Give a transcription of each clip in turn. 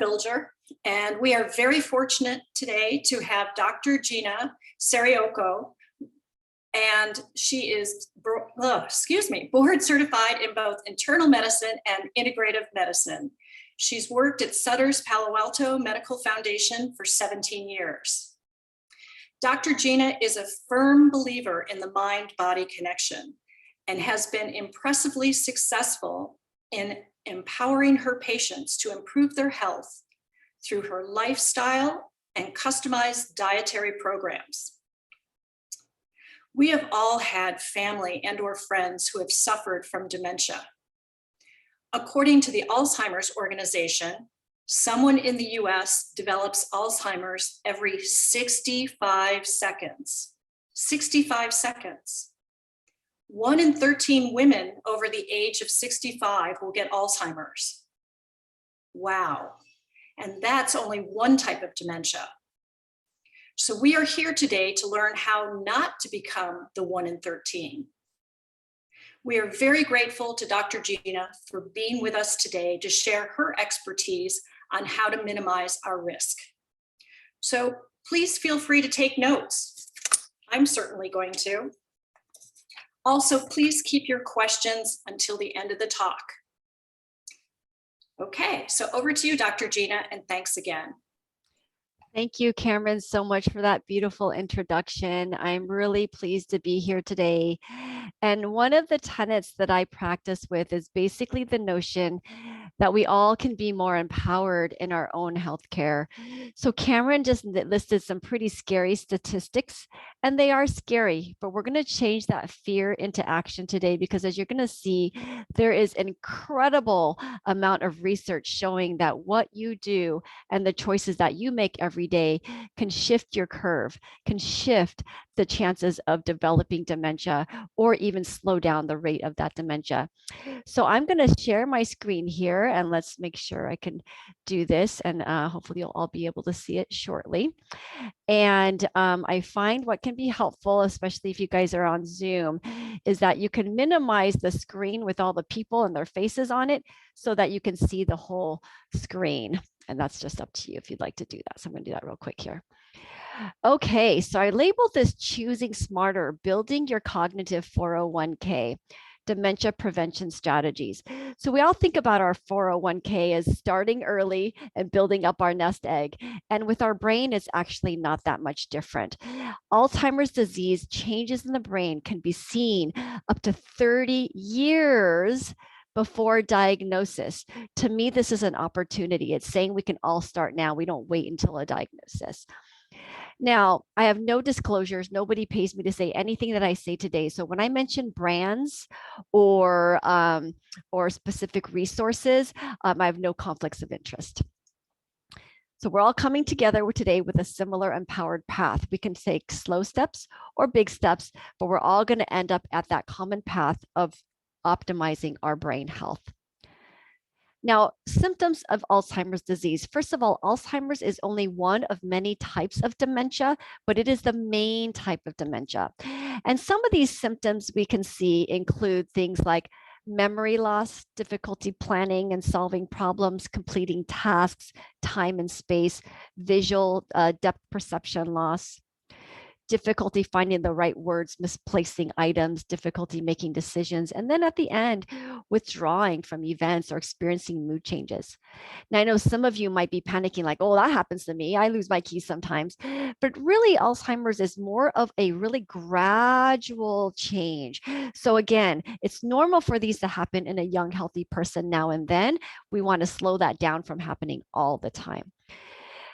Bilger, and we are very fortunate today to have Dr. Gina Serraiocco, and she is, board certified in both internal medicine and integrative medicine. She's worked at Sutter's Palo Alto Medical Foundation for 17 years. Dr. Gina is a firm believer in the mind-body connection and has been impressively successful in empowering her patients to improve their health through her lifestyle and customized dietary programs. We have all had family and/or friends who have suffered from dementia. According to the Alzheimer's organization, someone in the US develops Alzheimer's every 65 seconds. 65 seconds. 1 in 13 women over the age of 65 will get Alzheimer's. Wow. And that's only one type of dementia. So we are here today to learn how not to become the 1 in 13. We are very grateful to Dr. Gina for being with us today to share her expertise on how to minimize our risk. So please feel free to take notes. I'm certainly going to. Also, please keep your questions until the end of the talk. Okay, so over to you, Dr. Gina, and thanks again. Thank you, Cameron, so much for that beautiful introduction. I'm really pleased to be here today. And one of the tenets that I practice with is basically the notion that we all can be more empowered in our own healthcare. So Cameron just listed some pretty scary statistics, and they are scary, but we're going to change that fear into action today, because as you're going to see, there is an incredible amount of research showing that what you do and the choices that you make every day can shift your curve, can shift the chances of developing dementia, or even slow down the rate of that dementia. So I'm going to share my screen here, and let's make sure I can do this, and hopefully you'll all be able to see it shortly. And I find what can be helpful, especially if you guys are on Zoom, is that you can minimize the screen with all the people and their faces on it so that you can see the whole screen. And that's just up to you if you'd like to do that. So I'm going to do that real quick here. Okay, so I labeled this Choosing Smarter, Building Your Cognitive 401k. Dementia prevention strategies. So we all think about our 401k as starting early and building up our nest egg. And with our brain, it's actually not that much different. Alzheimer's disease changes in the brain can be seen up to 30 years before diagnosis. To me, this is an opportunity. It's saying we can all start now. We don't wait until a diagnosis. Now, I have no disclosures. Nobody pays me to say anything that I say today. So when I mention brands or specific resources, I have no conflicts of interest. So we're all coming together today with a similar empowered path. We can take slow steps or big steps, but we're all going to end up at that common path of optimizing our brain health. Now, symptoms of Alzheimer's disease. First of all, Alzheimer's is only one of many types of dementia, but it is the main type of dementia. And some of these symptoms we can see include things like memory loss, difficulty planning and solving problems, completing tasks, time and space, visual depth perception loss, difficulty finding the right words, misplacing items, difficulty making decisions, and then at the end, withdrawing from events or experiencing mood changes. Now, I know some of you might be panicking like, oh, that happens to me. I lose my keys sometimes. But really, Alzheimer's is more of a really gradual change. So again, it's normal for these to happen in a young, healthy person now and then. We want to slow that down from happening all the time.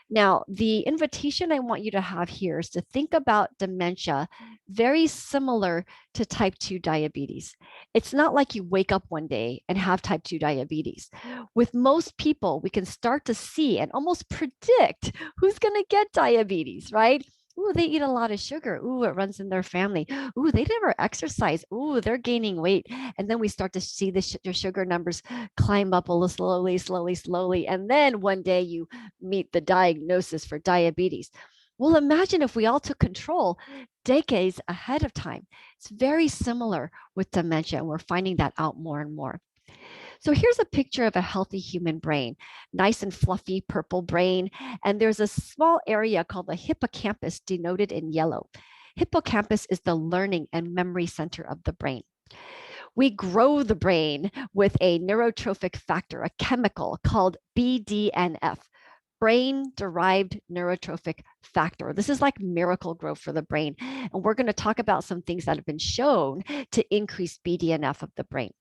Now, the invitation I want you to have here is to think about dementia very similar to type 2 diabetes. It's not like you wake up one day and have type 2 diabetes. With most people, we can start to see and almost predict who's going to get diabetes, right? Ooh, they eat a lot of sugar. Ooh, it runs in their family. Ooh, they never exercise. Ooh, they're gaining weight. And then we start to see their sugar numbers climb up a little slowly. And then one day you meet the diagnosis for diabetes. Well, imagine if we all took control decades ahead of time. It's very similar with dementia, and we're finding that out more and more. So here's a picture of a healthy human brain, nice and fluffy purple brain. And there's a small area called the hippocampus denoted in yellow. Hippocampus is the learning and memory center of the brain. We grow the brain with a neurotrophic factor, a chemical called BDNF, brain derived neurotrophic factor. This is like miracle growth for the brain. And we're going to talk about some things that have been shown to increase BDNF of the brain.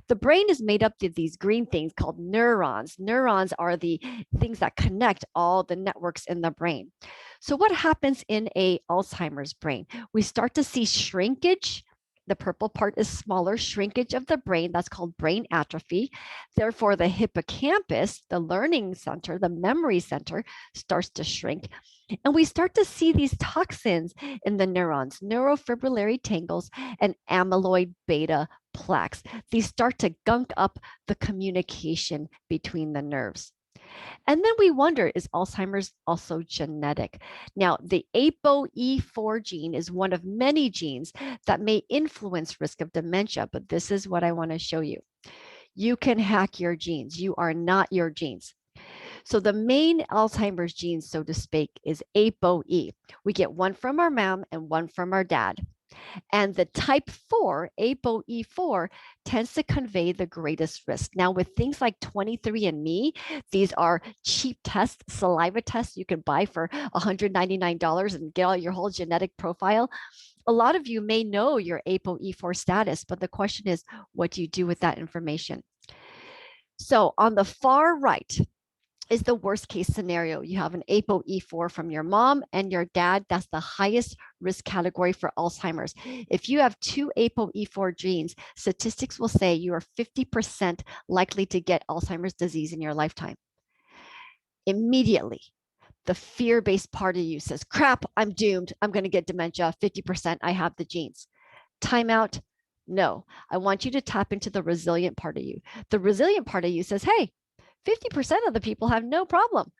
The brain is made up of these green things called neurons. Neurons are the things that connect all the networks in the brain. So what happens in a Alzheimer's brain? We start to see shrinkage. The purple part is smaller, shrinkage of the brain. That's called brain atrophy. Therefore, the hippocampus, the learning center, the memory center, starts to shrink. And we start to see these toxins in the neurons, neurofibrillary tangles, and amyloid beta plaques. These start to gunk up the communication between the nerves. And then we wonder, is Alzheimer's also genetic? Now, the ApoE4 gene is one of many genes that may influence risk of dementia, but this is what I want to show you. You can hack your genes. You are not your genes. So the main Alzheimer's gene, so to speak, is ApoE. We get one from our mom and one from our dad. And the type 4, ApoE4, tends to convey the greatest risk. Now, with things like 23andMe, these are cheap tests, saliva tests you can buy for $199 and get all your whole genetic profile. A lot of you may know your ApoE4 status, but the question is, what do you do with that information? So on the far right is the worst case scenario. You have an ApoE4 from your mom and your dad. That's the highest risk category for Alzheimer's. If you have two ApoE4 genes, statistics will say you are 50% likely to get Alzheimer's disease in your lifetime. Immediately, the fear-based part of you says, crap, I'm doomed. I'm going to get dementia. 50%, I have the genes. Timeout. No, I want you to tap into the resilient part of you. The resilient part of you says, hey, 50% of the people have no problem.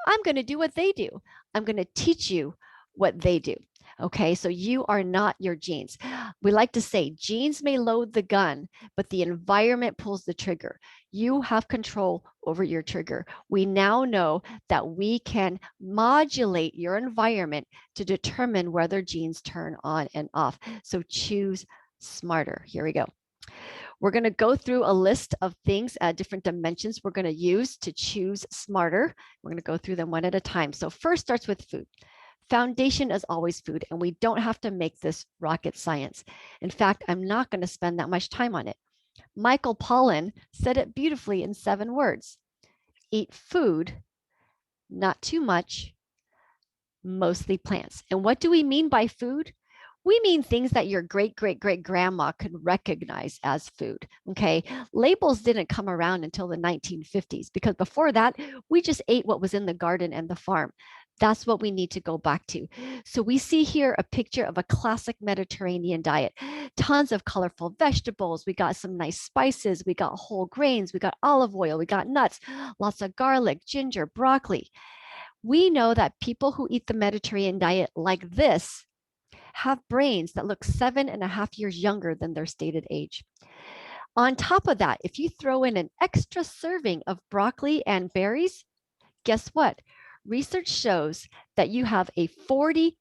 I'm going to do what they do. I'm going to teach you what they do. Okay, so you are not your genes. We like to say genes may load the gun, but the environment pulls the trigger. You have control over your trigger. We now know that we can modulate your environment to determine whether genes turn on and off. So choose smarter. Here we go. We're going to go through a list of things, different dimensions we're going to use to choose smarter. We're going to go through them one at a time. So first starts with food. Foundation is always food, and we don't have to make this rocket science. In fact, I'm not going to spend that much time on it. Michael Pollan said it beautifully in 7 words. Eat food, not too much, mostly plants. And what do we mean by food? We mean things that your great great great grandma could recognize as food. Okay. Labels didn't come around until the 1950s because before that, we just ate what was in the garden and the farm. That's what we need to go back to. So we see here a picture of a classic Mediterranean diet. Tons of colorful vegetables. We got some nice spices. We got whole grains. We got olive oil. We got nuts, lots of garlic, ginger, broccoli. We know that people who eat the Mediterranean diet like this have brains that look 7.5 years younger than their stated age. On top of that, if you throw in an extra serving of broccoli and berries, guess what? Research shows that you have a 40%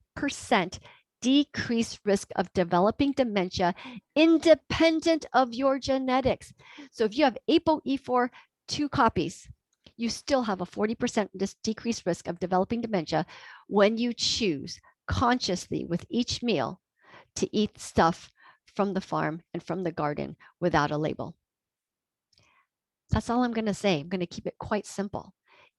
decreased risk of developing dementia independent of your genetics. So if you have ApoE4, 2 copies, you still have a 40% decreased risk of developing dementia when you choose consciously with each meal to eat stuff from the farm and from the garden without a label. That's all I'm going to say. I'm going to keep it quite simple.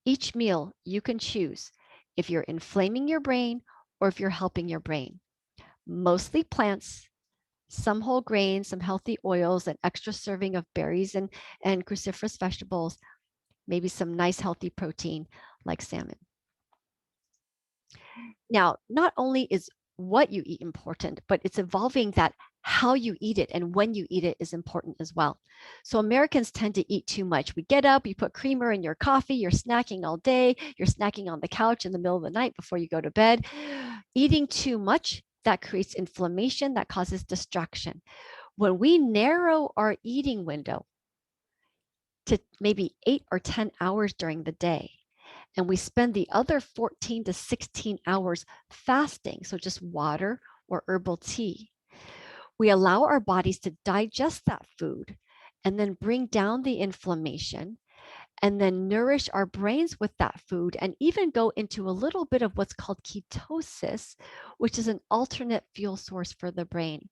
Each meal you can choose if you're inflaming your brain or if you're helping your brain. Mostly plants, some whole grains, some healthy oils, an extra serving of berries and cruciferous vegetables, maybe some nice healthy protein like salmon. Now, not only is what you eat important, but it's evolving that how you eat it and when you eat it is important as well. So Americans tend to eat too much. We get up, you put creamer in your coffee, you're snacking all day, you're snacking on the couch in the middle of the night before you go to bed. Eating too much, that creates inflammation, that causes distraction. When we narrow our eating window, to maybe 8 or 10 hours during the day. And we spend the other 14 to 16 hours fasting, so just water or herbal tea. We allow our bodies to digest that food and then bring down the inflammation and then nourish our brains with that food and even go into a little bit of what's called ketosis, which is an alternate fuel source for the brain.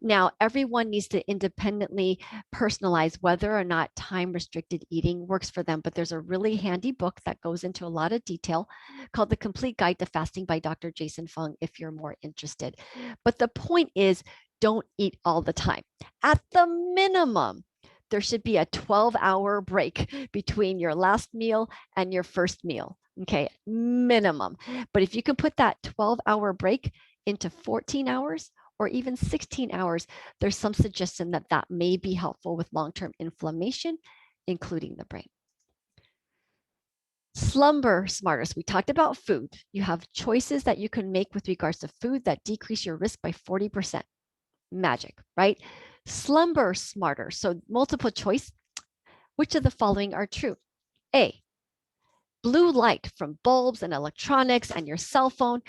Now, everyone needs to independently personalize whether or not time restricted eating works for them, but there's a really handy book that goes into a lot of detail called The Complete Guide to Fasting by Dr. Jason Fung, if you're more interested. But the point is, don't eat all the time. At the minimum, there should be a 12-hour break between your last meal and your first meal. Okay, minimum. But if you can put that 12-hour break into 14 hours or even 16 hours, there's some suggestion that that may be helpful with long-term inflammation, including the brain. Slumber smarters. We talked about food. You have choices that you can make with regards to food that decrease your risk by 40%. Magic, right? Slumber smarter. So multiple choice. Which of the following are true? A, blue light from bulbs and electronics and your cell phone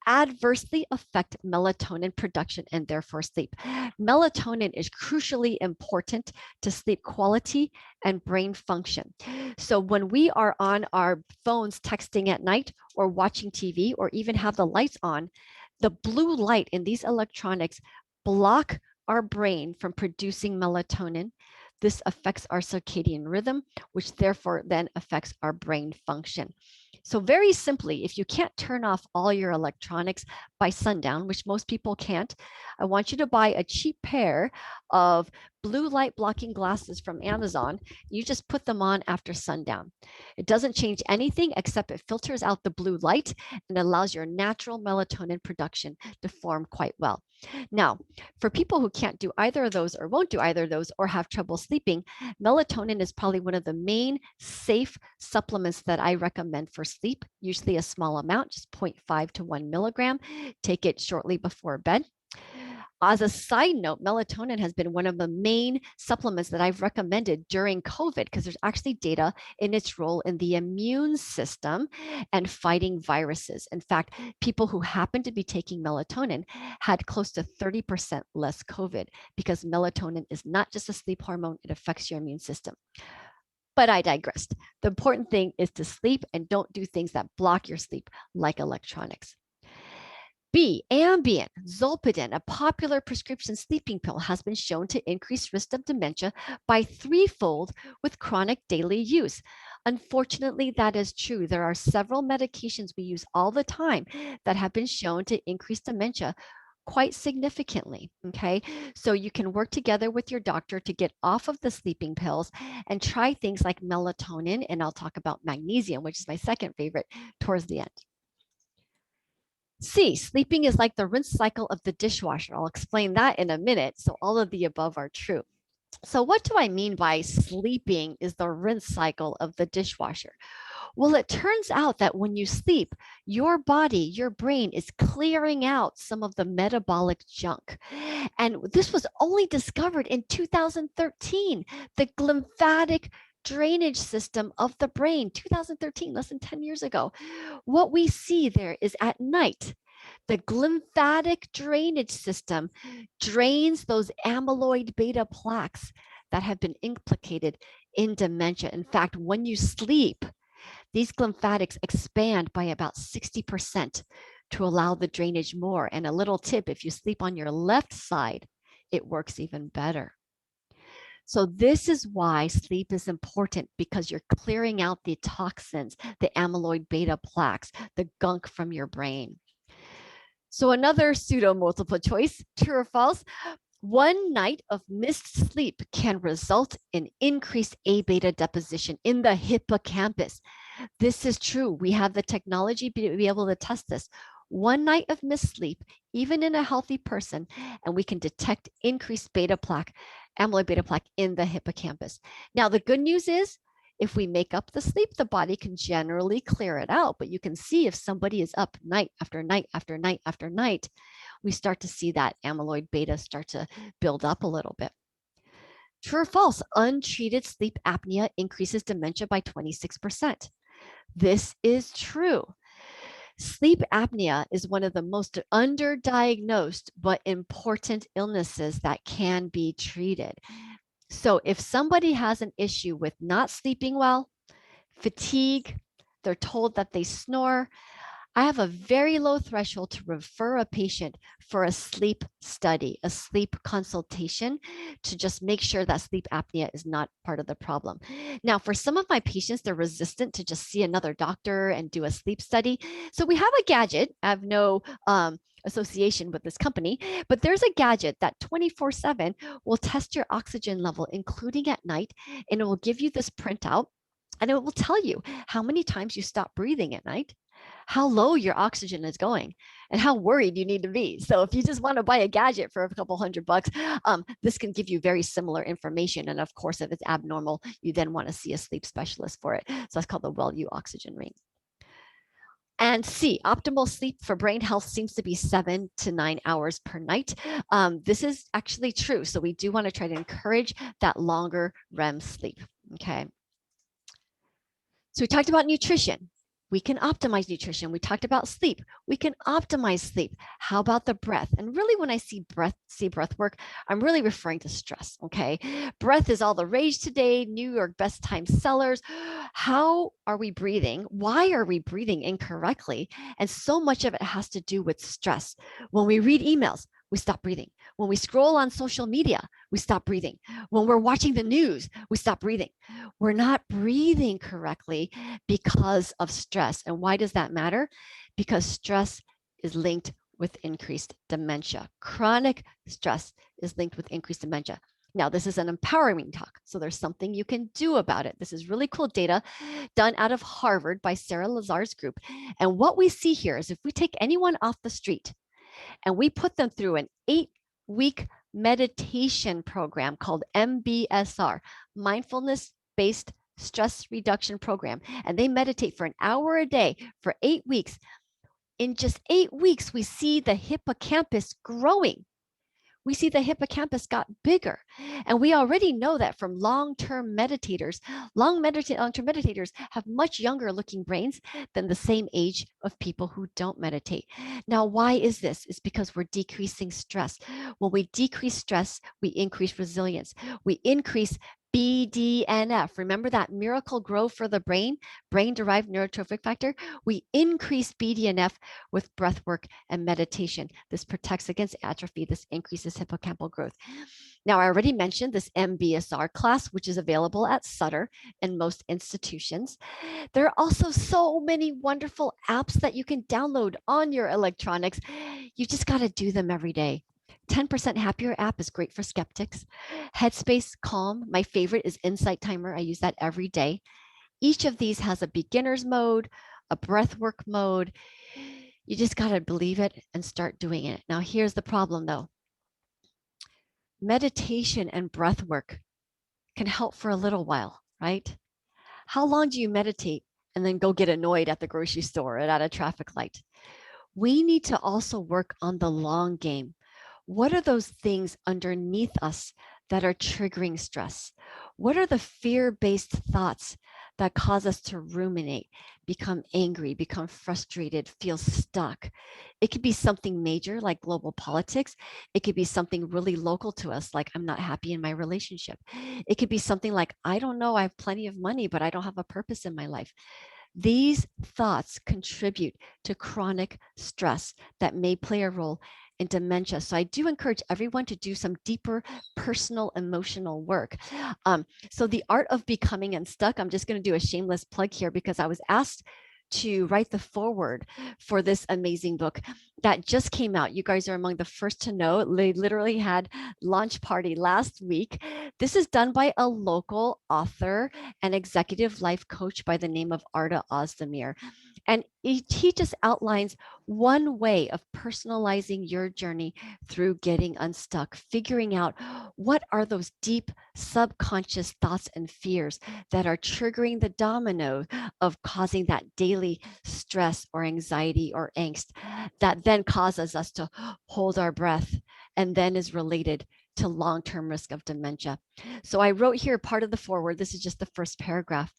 adversely affect melatonin production and therefore sleep. Melatonin is crucially important to sleep quality and brain function. So when we are on our phones texting at night or watching TV or even have the lights on, the blue light in these electronics block our brain from producing melatonin. This affects our circadian rhythm, which therefore then affects our brain function. So very simply, if you can't turn off all your electronics by sundown, which most people can't, I want you to buy a cheap pair of blue light blocking glasses from Amazon. You just put them on after sundown. It doesn't change anything except it filters out the blue light and allows your natural melatonin production to form quite well. Now, for people who can't do either of those or won't do either of those or have trouble sleeping, melatonin is probably one of the main safe supplements that I recommend for sleep, usually a small amount, just 0.5 to 1 milligram. Take it shortly before bed. As a side note, melatonin has been one of the main supplements that I've recommended during COVID because there's actually data in its role in the immune system and fighting viruses. In fact, people who happened to be taking melatonin had close to 30% less COVID because melatonin is not just a sleep hormone, it affects your immune system. But I digressed. The important thing is to sleep and don't do things that block your sleep, like electronics. B, Ambien, Zolpidem, a popular prescription sleeping pill, has been shown to increase risk of dementia by threefold with chronic daily use. Unfortunately, that is true. There are several medications we use all the time that have been shown to increase dementia quite significantly. Okay, so you can work together with your doctor to get off of the sleeping pills and try things like melatonin, and I'll talk about magnesium, which is my second favorite, towards the end. C, sleeping is like the rinse cycle of the dishwasher. I'll explain that in a minute. So all of the above are true. So what do I mean by sleeping is the rinse cycle of the dishwasher? Well, it turns out that when you sleep, your body, your brain is clearing out some of the metabolic junk. And this was only discovered in 2013, the lymphatic drainage system of the brain, 2013, less than 10 years ago. What we see there is at night, the lymphatic drainage system drains those amyloid beta plaques that have been implicated in dementia. In fact, when you sleep, these lymphatics expand by about 60% to allow the drainage more. And a little tip, if you sleep on your left side, it works even better. So this is why sleep is important, because you're clearing out the toxins, the amyloid beta plaques, the gunk from your brain. So another pseudo multiple choice, true or false? One night of missed sleep can result in increased A beta deposition in the hippocampus. This is true. We have the technology to be able to test this. One night of missed sleep, even in a healthy person, and we can detect increased beta plaque, amyloid beta plaque in the hippocampus. Now, the good news is if we make up the sleep, the body can generally clear it out. But you can see if somebody is up night after night after night after night, we start to see that amyloid beta start to build up a little bit. True or false? Untreated sleep apnea increases dementia by 26%. This is true. Sleep apnea is one of the most underdiagnosed but important illnesses that can be treated. So if somebody has an issue with not sleeping well, fatigue, they're told that they snore, I have a very low threshold to refer a patient for a sleep study, a sleep consultation, to just make sure that sleep apnea is not part of the problem. Now, for some of my patients, they're resistant to just see another doctor and do a sleep study. So we have a gadget. I have no association with this company, but there's a gadget that 24/7 will test your oxygen level, including at night, and it will give you this printout. And it will tell you how many times you stop breathing at night, how low your oxygen is going, and how worried you need to be. So if you just want to buy a gadget for a couple $100, this can give you very similar information. And of course, if it's abnormal, you then want to see a sleep specialist for it. So that's called the WellU oxygen ring. And C, optimal sleep for brain health seems to be 7 to 9 hours per night. This is actually true. So we do want to try to encourage that longer REM sleep. Okay. So we talked about nutrition. We can optimize nutrition. We talked about sleep. We can optimize sleep. How about the breath? And really, when I see breath work, I'm really referring to stress. Okay. Breath is all the rage today, New York best time sellers. How are we breathing? Why are we breathing incorrectly? And so much of it has to do with stress. When we read emails, we stop breathing. When we scroll on social media, we stop breathing. When we're watching the news, we stop breathing. We're not breathing correctly because of stress. And why does that matter? Because stress is linked with increased dementia. Chronic stress is linked with increased dementia. Now, this is an empowering talk, so there's something you can do about it. This is really cool data done out of Harvard by Sarah Lazar's group. And what we see here is if we take anyone off the street and we put them through an 8-week meditation program called MBSR, Mindfulness Based Stress Reduction Program, and they meditate for an hour a day for 8 weeks. In just 8 weeks, we see the hippocampus growing. We see the hippocampus got bigger. And we already know that from long-term meditators, long-term meditators have much younger looking brains than the same age of people who don't meditate. Now, why is this? It's because we're decreasing stress. When we decrease stress, we increase resilience. We increase BDNF. Remember that miracle grow for the brain-derived neurotrophic factor? We increase BDNF with breath work and meditation. This protects against atrophy. This increases hippocampal growth. Now, I already mentioned this MBSR class, which is available at Sutter and most institutions. There are also so many wonderful apps that you can download on your electronics. You just got to do them every day. 10% Happier app is great for skeptics. Headspace Calm, my favorite is Insight Timer. I use that every day. Each of these has a beginner's mode, a breathwork mode. You just got to believe it and start doing it. Now, here's the problem though. Meditation and breathwork can help for a little while, right? How long do you meditate and then go get annoyed at the grocery store or at a traffic light? We need to also work on the long game. What are those things underneath us that are triggering stress? What are the fear-based thoughts that cause us to ruminate, become angry, become frustrated, feel stuck? It could be something major like global politics. It could be something really local to us, like I'm not happy in my relationship. It could be something like, I don't know, I have plenty of money, but I don't have a purpose in my life. These thoughts contribute to chronic stress that may play a role in dementia. So I do encourage everyone to do some deeper personal emotional work. So the art of becoming unstuck, I'm just going to do a shameless plug here because I was asked to write the foreword for this amazing book that just came out. You guys are among the first to know. They literally had launch party last week. This is done by a local author and executive life coach by the name of Arda Ozdemir. And he just outlines one way of personalizing your journey through getting unstuck, figuring out what are those deep subconscious thoughts and fears that are triggering the domino of causing that daily stress or anxiety or angst that then causes us to hold our breath and then is related to long-term risk of dementia. So I wrote here part of the foreword. This is just the first paragraph.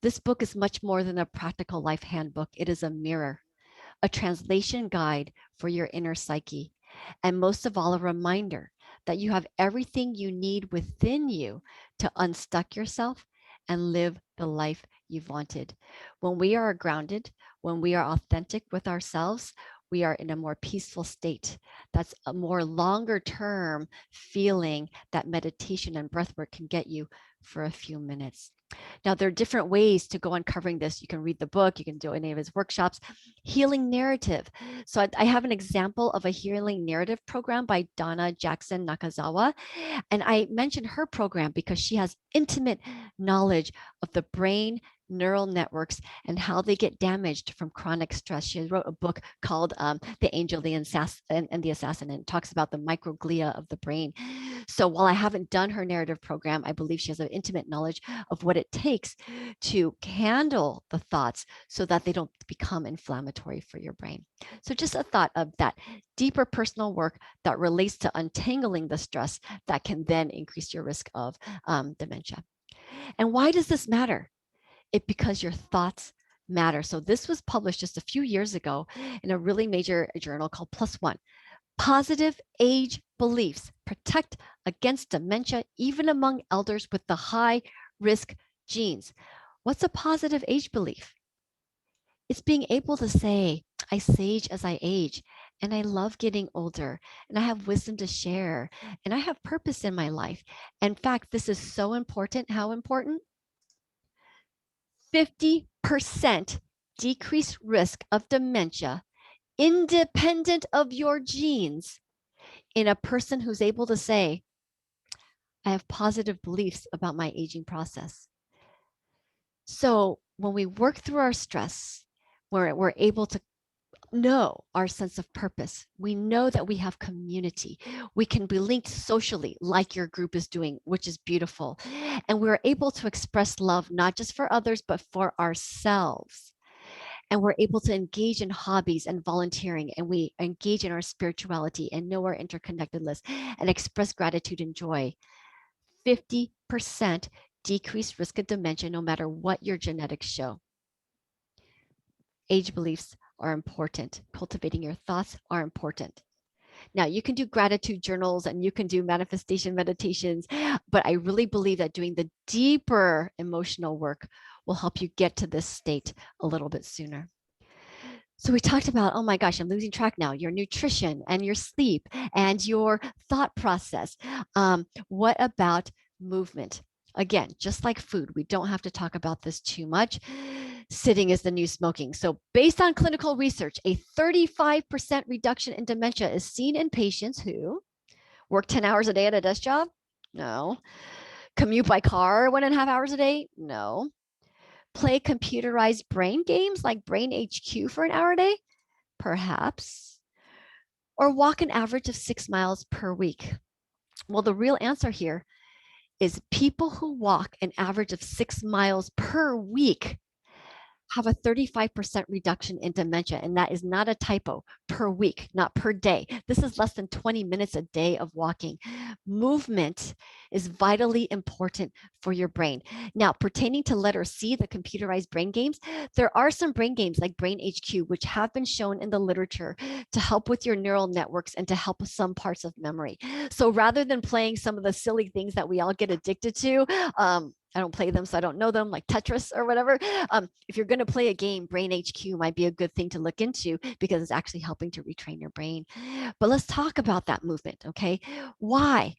This book is much more than a practical life handbook. It is a mirror, a translation guide for your inner psyche, and most of all, a reminder that you have everything you need within you to unstuck yourself and live the life you've wanted. When we are grounded, when we are authentic with ourselves, we are in a more peaceful state. That's a more longer term feeling that meditation and breath work can get you for a few minutes. Now, there are different ways to go uncovering this. You can read the book, you can do any of his workshops. Healing narrative. So I have an example of a healing narrative program by Donna Jackson Nakazawa. And I mentioned her program because she has intimate knowledge of the brain neural networks and how they get damaged from chronic stress. She wrote a book called The Angel, the Assassin, and the Assassin, and talks about the microglia of the brain. So while I haven't done her narrative program, I believe she has an intimate knowledge of what it takes to handle the thoughts so that they don't become inflammatory for your brain. So just a thought of that deeper personal work that relates to untangling the stress that can then increase your risk of dementia. And why does this matter? Because your thoughts matter. So this was published just a few years ago in a really major journal called Plus One. Positive age beliefs protect against dementia, even among elders with the high risk genes. What's a positive age belief? It's being able to say, I sage as I age, and I love getting older, and I have wisdom to share, and I have purpose in my life. In fact, this is so important. How important? 50% decreased risk of dementia, independent of your genes, in a person who's able to say, I have positive beliefs about my aging process. So when we work through our stress, we're able to know our sense of purpose. We know that we have community. We can be linked socially, like your group is doing, which is beautiful. And we're able to express love, not just for others, but for ourselves. And we're able to engage in hobbies and volunteering, and we engage in our spirituality and know our interconnectedness and express gratitude and joy. 50% decreased risk of dementia, no matter what your genetics show. Age beliefs are important. Cultivating your thoughts are important. Now, you can do gratitude journals and you can do manifestation meditations, but I really believe that doing the deeper emotional work will help you get to this state a little bit sooner. So we talked about, oh my gosh, I'm losing track now, your nutrition and your sleep and your thought process. What about movement? Again, just like food, we don't have to talk about this too much. Sitting is the new smoking. So based on clinical research, a 35% reduction in dementia is seen in patients who work 10 hours a day at a desk job? No. Commute by car 1.5 hours a day? No. Play computerized brain games like Brain HQ for an hour a day? Perhaps. Or walk an average of 6 miles per week? Well, the real answer here is people who walk an average of 6 miles per week have a 35% reduction in dementia. And that is not a typo, per week, not per day. This is less than 20 minutes a day of walking. Movement is vitally important for your brain. Now, pertaining to letter C, the computerized brain games, there are some brain games like Brain HQ, which have been shown in the literature to help with your neural networks and to help with some parts of memory. So rather than playing some of the silly things that we all get addicted to, I don't play them, so I don't know them, like Tetris or whatever. If you're going to play a game, Brain HQ might be a good thing to look into because it's actually helping to retrain your brain. But let's talk about that movement, okay? Why?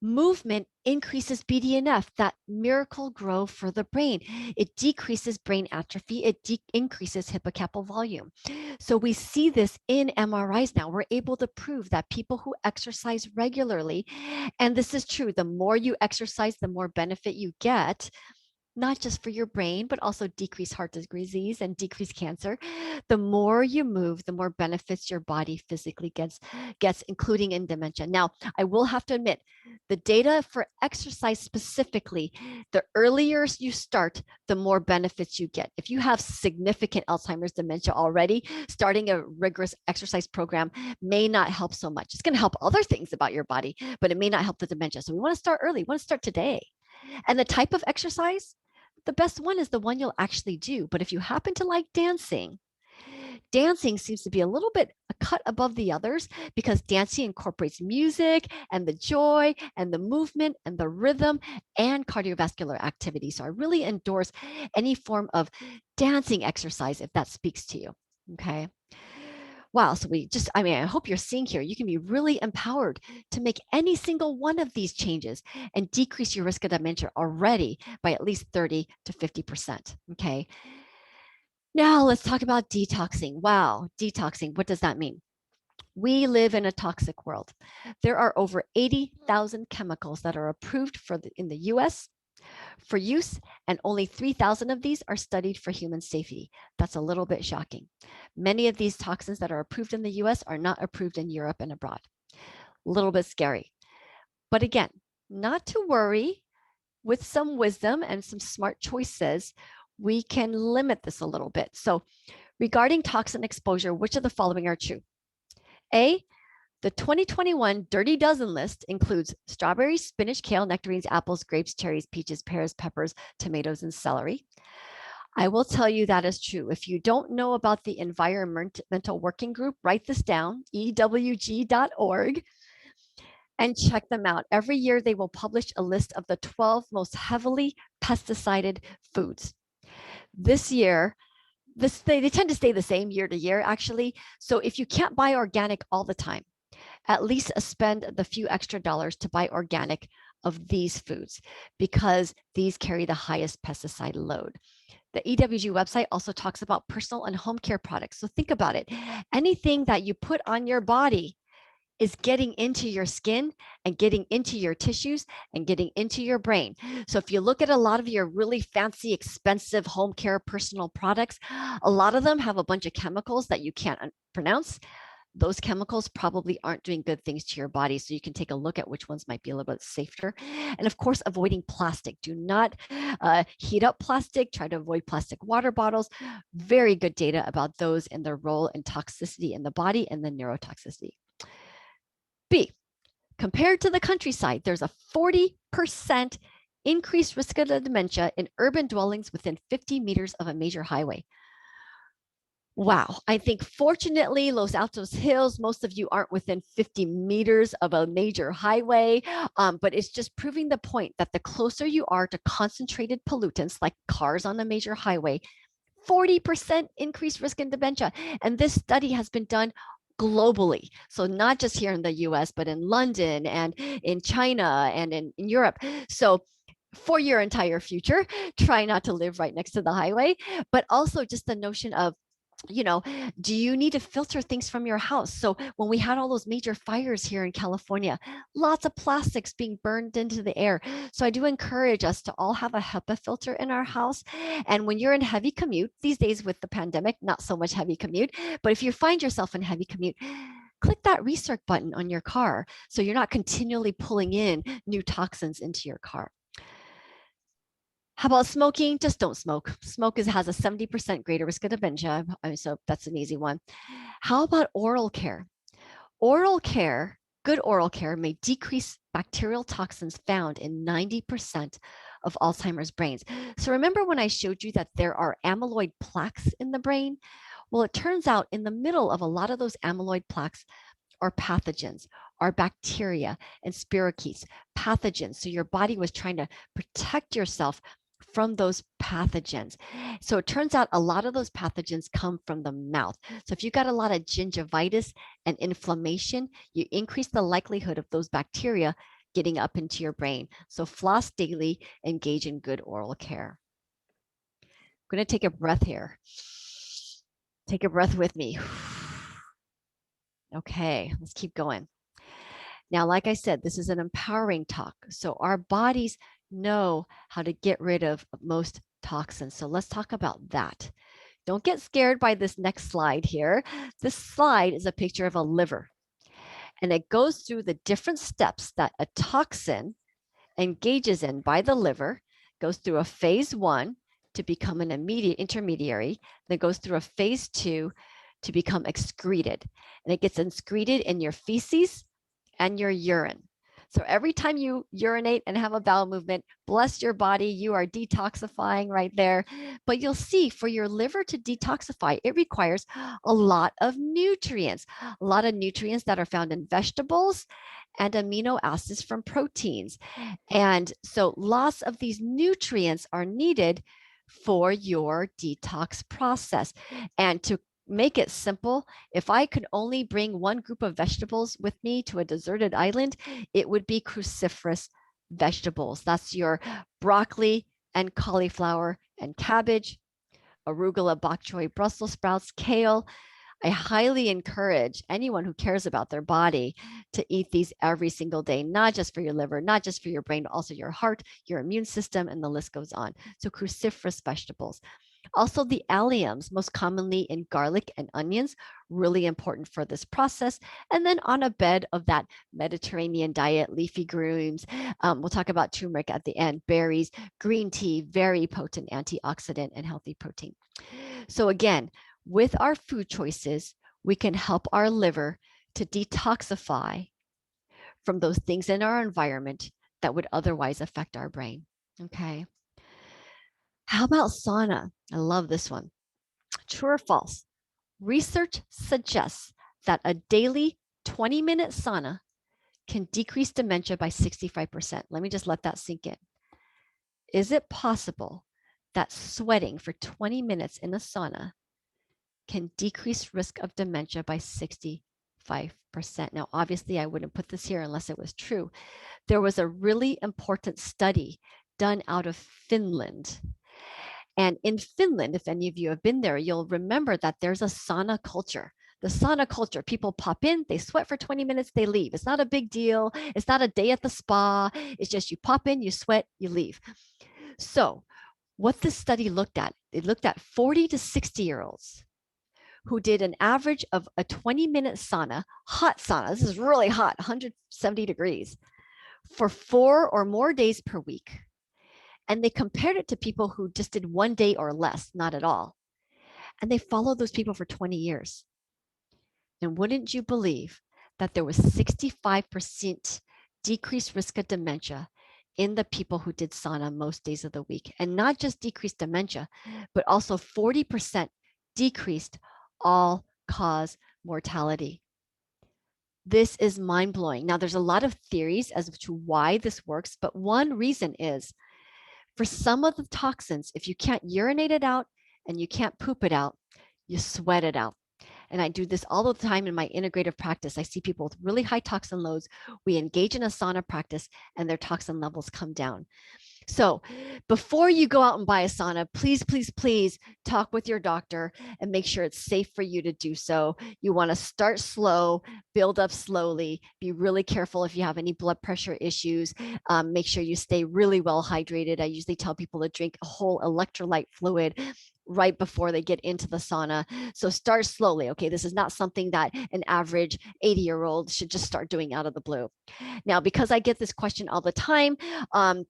Movement increases BDNF, that miracle growth for the brain. It decreases brain atrophy. It increases hippocampal volume. So we see this in MRIs now. We're able to prove that people who exercise regularly, and this is true, the more you exercise, the more benefit you get. not just for your brain, but also decrease heart disease and decrease cancer. The more you move, the more benefits your body physically gets, including in dementia. Now, I will have to admit, the data for exercise specifically, the earlier you start, the more benefits you get. If you have significant Alzheimer's dementia already, starting a rigorous exercise program may not help so much. It's going to help other things about your body, but it may not help the dementia. So we want to start early. We want to start today. And the type of exercise, the best one is the one you'll actually do. But if you happen to like dancing, dancing seems to be a little bit a cut above the others because dancing incorporates music and the joy and the movement and the rhythm and cardiovascular activity. So I really endorse any form of dancing exercise if that speaks to you. Okay. Wow. So I hope you're seeing here, you can be really empowered to make any single one of these changes and decrease your risk of dementia already by at least 30 to 50%. Okay. Now let's talk about detoxing. Wow. Detoxing. What does that mean? We live in a toxic world. There are over 80,000 chemicals that are approved in the US for use, and only 3,000 of these are studied for human safety. That's a little bit shocking. Many of these toxins that are approved in the US are not approved in Europe and abroad. A little bit scary. But again, not to worry, with some wisdom and some smart choices, we can limit this a little bit. So, regarding toxin exposure, which of the following are true? A, the 2021 Dirty Dozen list includes strawberries, spinach, kale, nectarines, apples, grapes, cherries, peaches, pears, peppers, tomatoes, and celery. I will tell you that is true. If you don't know about the Environmental Working Group, write this down, ewg.org, and check them out. Every year, they will publish a list of the 12 most heavily pesticided foods. This year, they tend to stay the same year to year, actually. So if you can't buy organic all the time, at least spend the few extra dollars to buy organic of these foods because these carry the highest pesticide load. The EWG website also talks about personal and home care products. So think about it. Anything that you put on your body is getting into your skin and getting into your tissues and getting into your brain. So if you look at a lot of your really fancy, expensive home care personal products, a lot of them have a bunch of chemicals that you can't pronounce. Those chemicals probably aren't doing good things to your body. So you can take a look at which ones might be a little bit safer. And of course, avoiding plastic. Do not heat up plastic. Try to avoid plastic water bottles. Very good data about those and their role in toxicity in the body and the neurotoxicity. B, compared to the countryside, there's a 40% increased risk of dementia in urban dwellings within 50 meters of a major highway. Wow. I think fortunately, Los Altos Hills, most of you aren't within 50 meters of a major highway, but it's just proving the point that the closer you are to concentrated pollutants like cars on a major highway, 40% increased risk in dementia. And this study has been done globally. So not just here in the US, but in London and in China and in Europe. So for your entire future, try not to live right next to the highway, but also just the notion of, do you need to filter things from your house? So when we had all those major fires here in California, lots of plastics being burned into the air. So I do encourage us to all have a HEPA filter in our house. And when you're in heavy commute, these days with the pandemic, not so much heavy commute, but if you find yourself in heavy commute, click that restart button on your car so you're not continually pulling in new toxins into your car. How about smoking? Just don't smoke. Smoke has a 70% greater risk of dementia. So that's an easy one. How about oral care? Oral care, good oral care may decrease bacterial toxins found in 90% of Alzheimer's brains. So remember when I showed you that there are amyloid plaques in the brain? Well, it turns out in the middle of a lot of those amyloid plaques are pathogens, are bacteria and spirochetes, pathogens. So your body was trying to protect yourself from those pathogens. So it turns out a lot of those pathogens come from the mouth. So if you got a lot of gingivitis and inflammation, you increase the likelihood of those bacteria getting up into your brain. So floss daily, engage in good oral care. I'm going to take a breath here. Take a breath with me. Okay, let's keep going. Now, like I said, this is an empowering talk. So our bodies know how to get rid of most toxins. So let's talk about that. Don't get scared by this next slide here. This slide is a picture of a liver, and it goes through the different steps that a toxin engages in by the liver, goes through a phase 1 to become an immediate intermediary, then goes through a phase 2 to become excreted. And it gets excreted in your feces and your urine. So every time you urinate and have a bowel movement, bless your body, you are detoxifying right there. But you'll see for your liver to detoxify, it requires a lot of nutrients, that are found in vegetables and amino acids from proteins. And so lots of these nutrients are needed for your detox process. And to make it simple, if I could only bring one group of vegetables with me to a deserted island, it would be cruciferous vegetables. That's your broccoli and cauliflower and cabbage, arugula, bok choy, Brussels sprouts, kale. I highly encourage anyone who cares about their body to eat these every single day, not just for your liver, not just for your brain, but also your heart, your immune system, and the list goes on. So cruciferous vegetables. Also, the alliums, most commonly in garlic and onions, really important for this process. And then on a bed of that Mediterranean diet, leafy greens, we'll talk about turmeric at the end, berries, green tea, very potent antioxidant and healthy protein. So again, with our food choices, we can help our liver to detoxify from those things in our environment that would otherwise affect our brain. Okay. How about sauna? I love this one. True or false? Research suggests that a daily 20-minute sauna can decrease dementia by 65%. Let me just let that sink in. Is it possible that sweating for 20 minutes in a sauna can decrease risk of dementia by 65%? Now, obviously, I wouldn't put this here unless it was true. There was a really important study done out of Finland. And in Finland, if any of you have been there, you'll remember that there's a sauna culture. The sauna culture, people pop in, they sweat for 20 minutes, they leave. It's not a big deal. It's not a day at the spa. It's just you pop in, you sweat, you leave. So, what this study looked at, it looked at 40 to 60-year-olds who did an average of a 20-minute sauna, hot sauna. This is really hot, 170 degrees, for 4 or more days per week. And they compared it to people who just did 1 day or less, not at all. And they followed those people for 20 years. And wouldn't you believe that there was 65% decreased risk of dementia in the people who did sauna most days of the week? And not just decreased dementia, but also 40% decreased all-cause mortality. This is mind-blowing. Now, there's a lot of theories as to why this works, but one reason is for some of the toxins, if you can't urinate it out and you can't poop it out, you sweat it out. And I do this all the time in my integrative practice. I see people with really high toxin loads. We engage in a sauna practice and their toxin levels come down. So before you go out and buy a sauna, please, please, please talk with your doctor and make sure it's safe for you to do so. You want to start slow, build up slowly, be really careful if you have any blood pressure issues. Make sure you stay really well hydrated. I usually tell people to drink a whole electrolyte fluid right before they get into the sauna. So start slowly. Okay, this is not something that an average 80-year-old should just start doing out of the blue. Now, because I get this question all the time,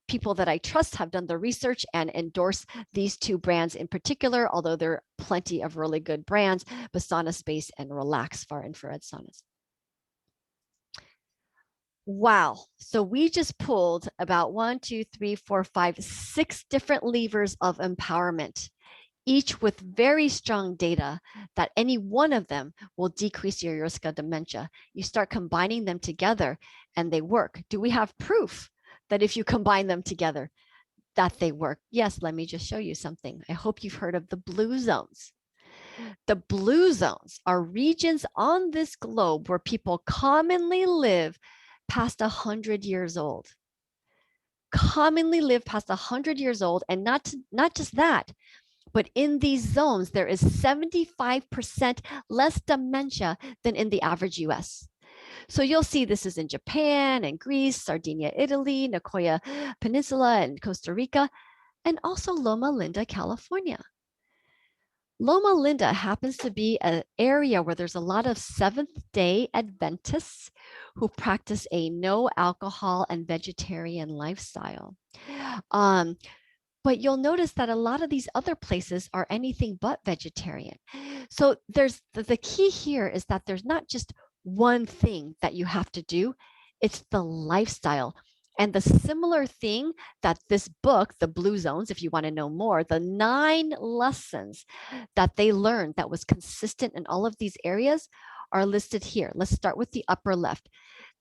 people that I trust have done the research and endorse these two brands in particular, although there are plenty of really good brands, Sauna Space and Relax far infrared saunas. Wow. So we just pulled about 6 different levers of empowerment, each with very strong data that any one of them will decrease your risk of dementia. You start combining them together and they work. Do we have proof that if you combine them together, that they work? Yes, let me just show you something. I hope you've heard of the blue zones. The blue zones are regions on this globe where people commonly live past 100 years old. Commonly live past 100 years old, and not just that, but in these zones, there is 75% less dementia than in the average US. So you'll see this is in Japan and Greece, Sardinia, Italy, Nicoya Peninsula and Costa Rica, and also Loma Linda, California. Loma Linda happens to be an area where there's a lot of Seventh-day Adventists who practice a no alcohol and vegetarian lifestyle. Um, but you'll notice that a lot of these other places are anything but vegetarian. So there's the key here is that there's not just one thing that you have to do, it's the lifestyle. And the similar thing that this book, The Blue Zones, if you want to know more, the 9 lessons that they learned that was consistent in all of these areas are listed here. Let's start with the upper left.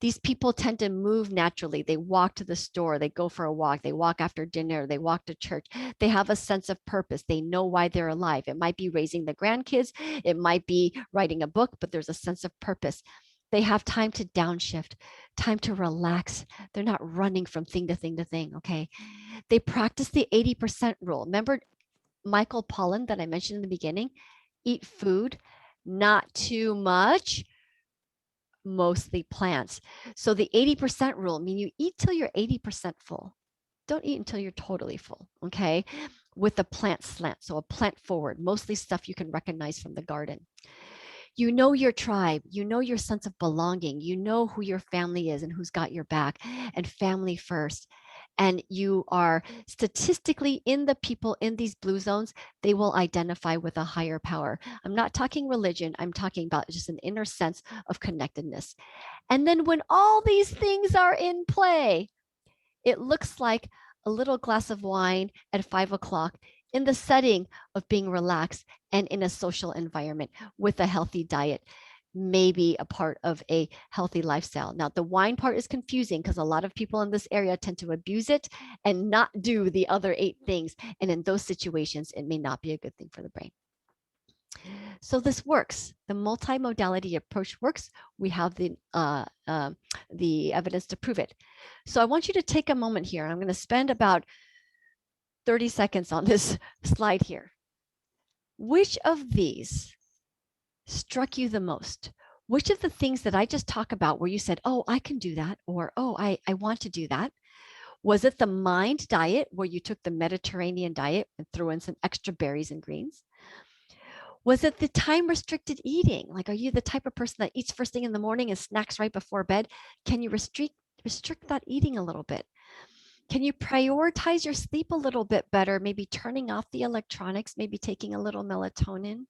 These people tend to move naturally. They walk to the store, they go for a walk, they walk after dinner, they walk to church. They have a sense of purpose. They know why they're alive. It might be raising the grandkids, it might be writing a book, but there's a sense of purpose. They have time to downshift, time to relax. They're not running from thing to thing to thing, okay? They practice the 80% rule. Remember Michael Pollan that I mentioned in the beginning? Eat food, not too much, mostly plants. So the 80% rule, mean you eat till you're 80% full. Don't eat until you're totally full, okay? With a plant slant, so a plant forward, mostly stuff you can recognize from the garden. You know your tribe, you know your sense of belonging, you know who your family is and who's got your back, and family first. And you are statistically in the people in these blue zones, they will identify with a higher power. I'm not talking religion, I'm talking about just an inner sense of connectedness. And then when all these things are in play, it looks like a little glass of wine at 5 o'clock in the setting of being relaxed and in a social environment with a healthy diet, maybe a part of a healthy lifestyle. Now, the wine part is confusing because a lot of people in this area tend to abuse it and not do the other 8 things. And in those situations, it may not be a good thing for the brain. So this works. The multimodality approach works. We have the evidence to prove it. So I want you to take a moment here. I'm going to spend about 30 seconds on this slide here. Which of these struck you the most? Which of the things that I just talked about where you said, oh, I can do that, or oh, I want to do that? Was it the mind diet where you took the Mediterranean diet and threw in some extra berries and greens? Was it the time restricted eating? Like, are you the type of person that eats first thing in the morning and snacks right before bed? Can you restrict that eating a little bit? Can you prioritize your sleep a little bit better? Maybe turning off the electronics, maybe taking a little melatonin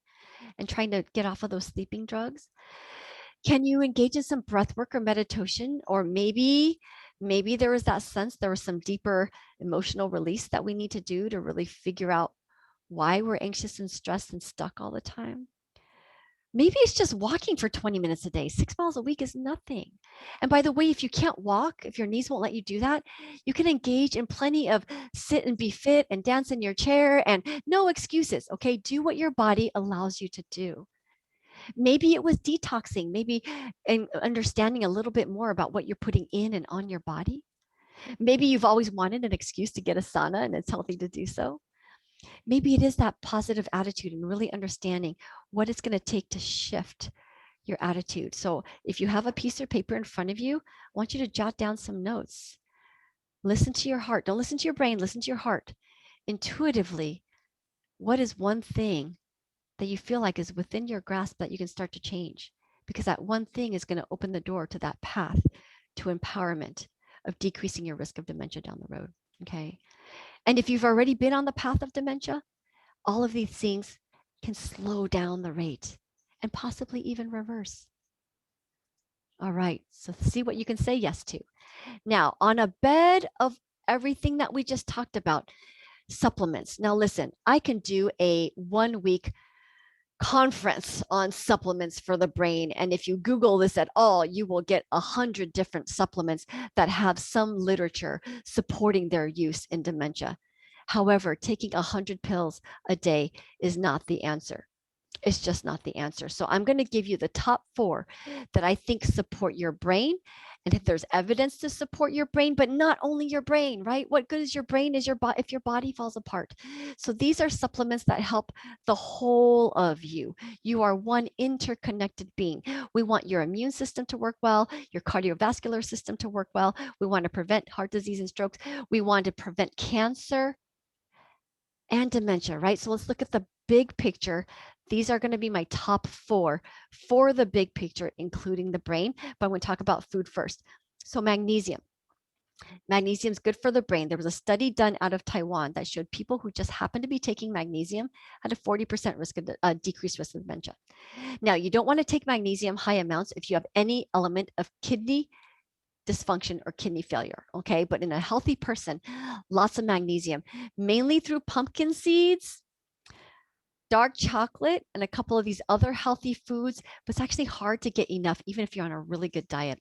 and trying to get off of those sleeping drugs? Can you engage in some breath work or meditation? Or maybe there was that sense there was some deeper emotional release that we need to do to really figure out why we're anxious and stressed and stuck all the time. Maybe it's just walking for 20 minutes a day. 6 miles a week is nothing. And by the way, if you can't walk, if your knees won't let you do that, you can engage in plenty of sit and be fit and dance in your chair and no excuses. Okay, do what your body allows you to do. Maybe it was detoxing, maybe understanding a little bit more about what you're putting in and on your body. Maybe you've always wanted an excuse to get a sauna and it's healthy to do so. Maybe it is that positive attitude and really understanding what it's going to take to shift your attitude. So if you have a piece of paper in front of you, I want you to jot down some notes. Listen to your heart. Don't listen to your brain, listen to your heart. Intuitively, what is one thing that you feel like is within your grasp that you can start to change? Because that one thing is going to open the door to that path to empowerment of decreasing your risk of dementia down the road. Okay. And if you've already been on the path of dementia, all of these things can slow down the rate and possibly even reverse. All right, so see what you can say yes to. Now, on a bed of everything that we just talked about, supplements. Now, listen, I can do a 1-week conference on supplements for the brain. And if you Google this at all, you will get 100 different supplements that have some literature supporting their use in dementia. However, taking 100 pills a day is not the answer. It's just not the answer. So I'm going to give you the top 4 that I think support your brain And if there's evidence to support your brain, but not only your brain, right? What good is your brain is your body if your body falls apart. So these are supplements that help the whole of you. You are one interconnected being. We want your immune system to work well, your cardiovascular system to work well. We want to prevent heart disease and strokes. We want to prevent cancer and dementia, right? So let's look at the big picture. These are going to be my top 4 for the big picture, including the brain. But I'm going to talk about food first. So magnesium. Magnesium is good for the brain. There was a study done out of Taiwan that showed people who just happened to be taking magnesium had a 40% risk of decreased risk of dementia. Now, you don't want to take magnesium high amounts if you have any element of kidney dysfunction or kidney failure. Okay. But in a healthy person, lots of magnesium, mainly through pumpkin seeds, dark chocolate, and a couple of these other healthy foods, but it's actually hard to get enough, even if you're on a really good diet.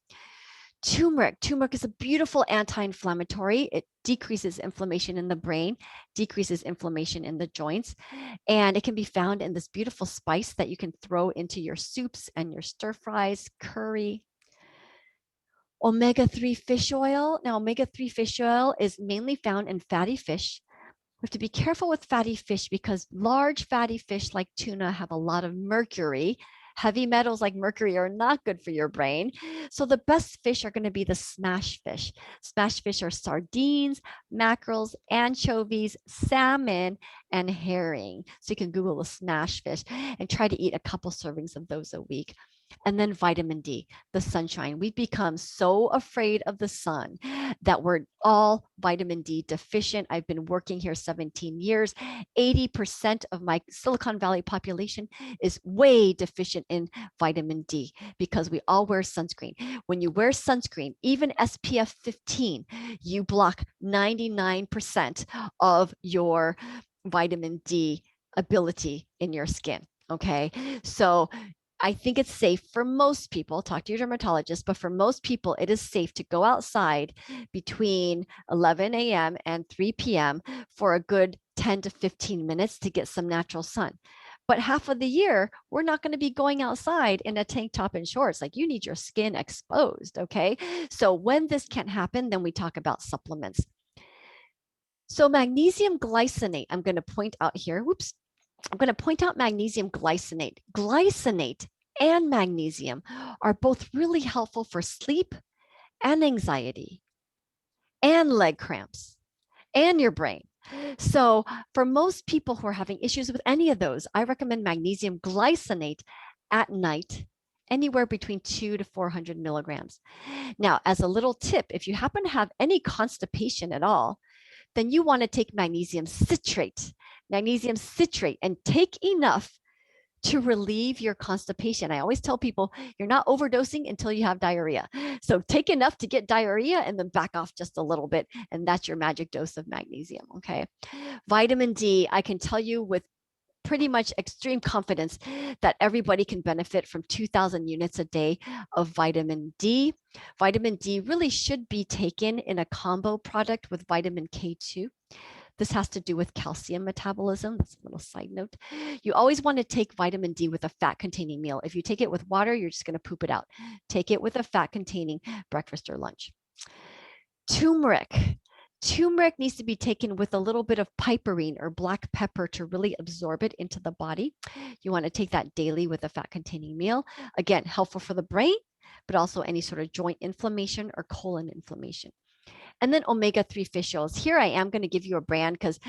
Turmeric. Turmeric is a beautiful anti-inflammatory. It decreases inflammation in the brain, decreases inflammation in the joints, and it can be found in this beautiful spice that you can throw into your soups and your stir fries, curry. Omega-3 fish oil. Now, omega-3 fish oil is mainly found in fatty fish. We have to be careful with fatty fish because large fatty fish like tuna have a lot of mercury. Heavy metals like mercury are not good for your brain. So the best fish are going to be the smash fish. Smash fish are sardines, mackerels, anchovies, salmon, and herring. So you can Google the smash fish and try to eat a couple servings of those a week. And then vitamin D, the sunshine. We've become so afraid of the sun that we're all vitamin D deficient. I've been working here 17 years. 80% of my Silicon Valley population is way deficient in vitamin D because we all wear sunscreen. When you wear sunscreen, even SPF 15, you block 99% of your vitamin D ability in your skin. Okay. So I think it's safe for most people, talk to your dermatologist, but for most people, it is safe to go outside between 11 a.m. and 3 p.m. for a good 10 to 15 minutes to get some natural sun. But half of the year, we're not going to be going outside in a tank top and shorts. Like, you need your skin exposed, okay? So when this can't happen, then we talk about supplements. So magnesium glycinate, I'm going to point out here. Whoops. I'm going to point out magnesium glycinate. Glycinate and magnesium are both really helpful for sleep and anxiety and leg cramps and your brain. So for most people who are having issues with any of those, I recommend magnesium glycinate at night, anywhere between 200 to 400 milligrams. Now, as a little tip, if you happen to have any constipation at all, then you want to take magnesium citrate and take enough to relieve your constipation. I always tell people you're not overdosing until you have diarrhea. So take enough to get diarrhea and then back off just a little bit. And that's your magic dose of magnesium. Okay. Vitamin D, I can tell you with pretty much extreme confidence that everybody can benefit from 2,000 units a day of vitamin D. Vitamin D really should be taken in a combo product with vitamin K2. This has to do with calcium metabolism. That's a little side note. You always want to take vitamin D with a fat containing meal. If you take it with water, you're just going to poop it out. Take it with a fat containing breakfast or lunch. Turmeric. Turmeric needs to be taken with a little bit of piperine or black pepper to really absorb it into the body. You want to take that daily with a fat containing meal. Again, helpful for the brain, but also any sort of joint inflammation or colon inflammation. And then omega-3 fish oils. Here I am going to give you a brand because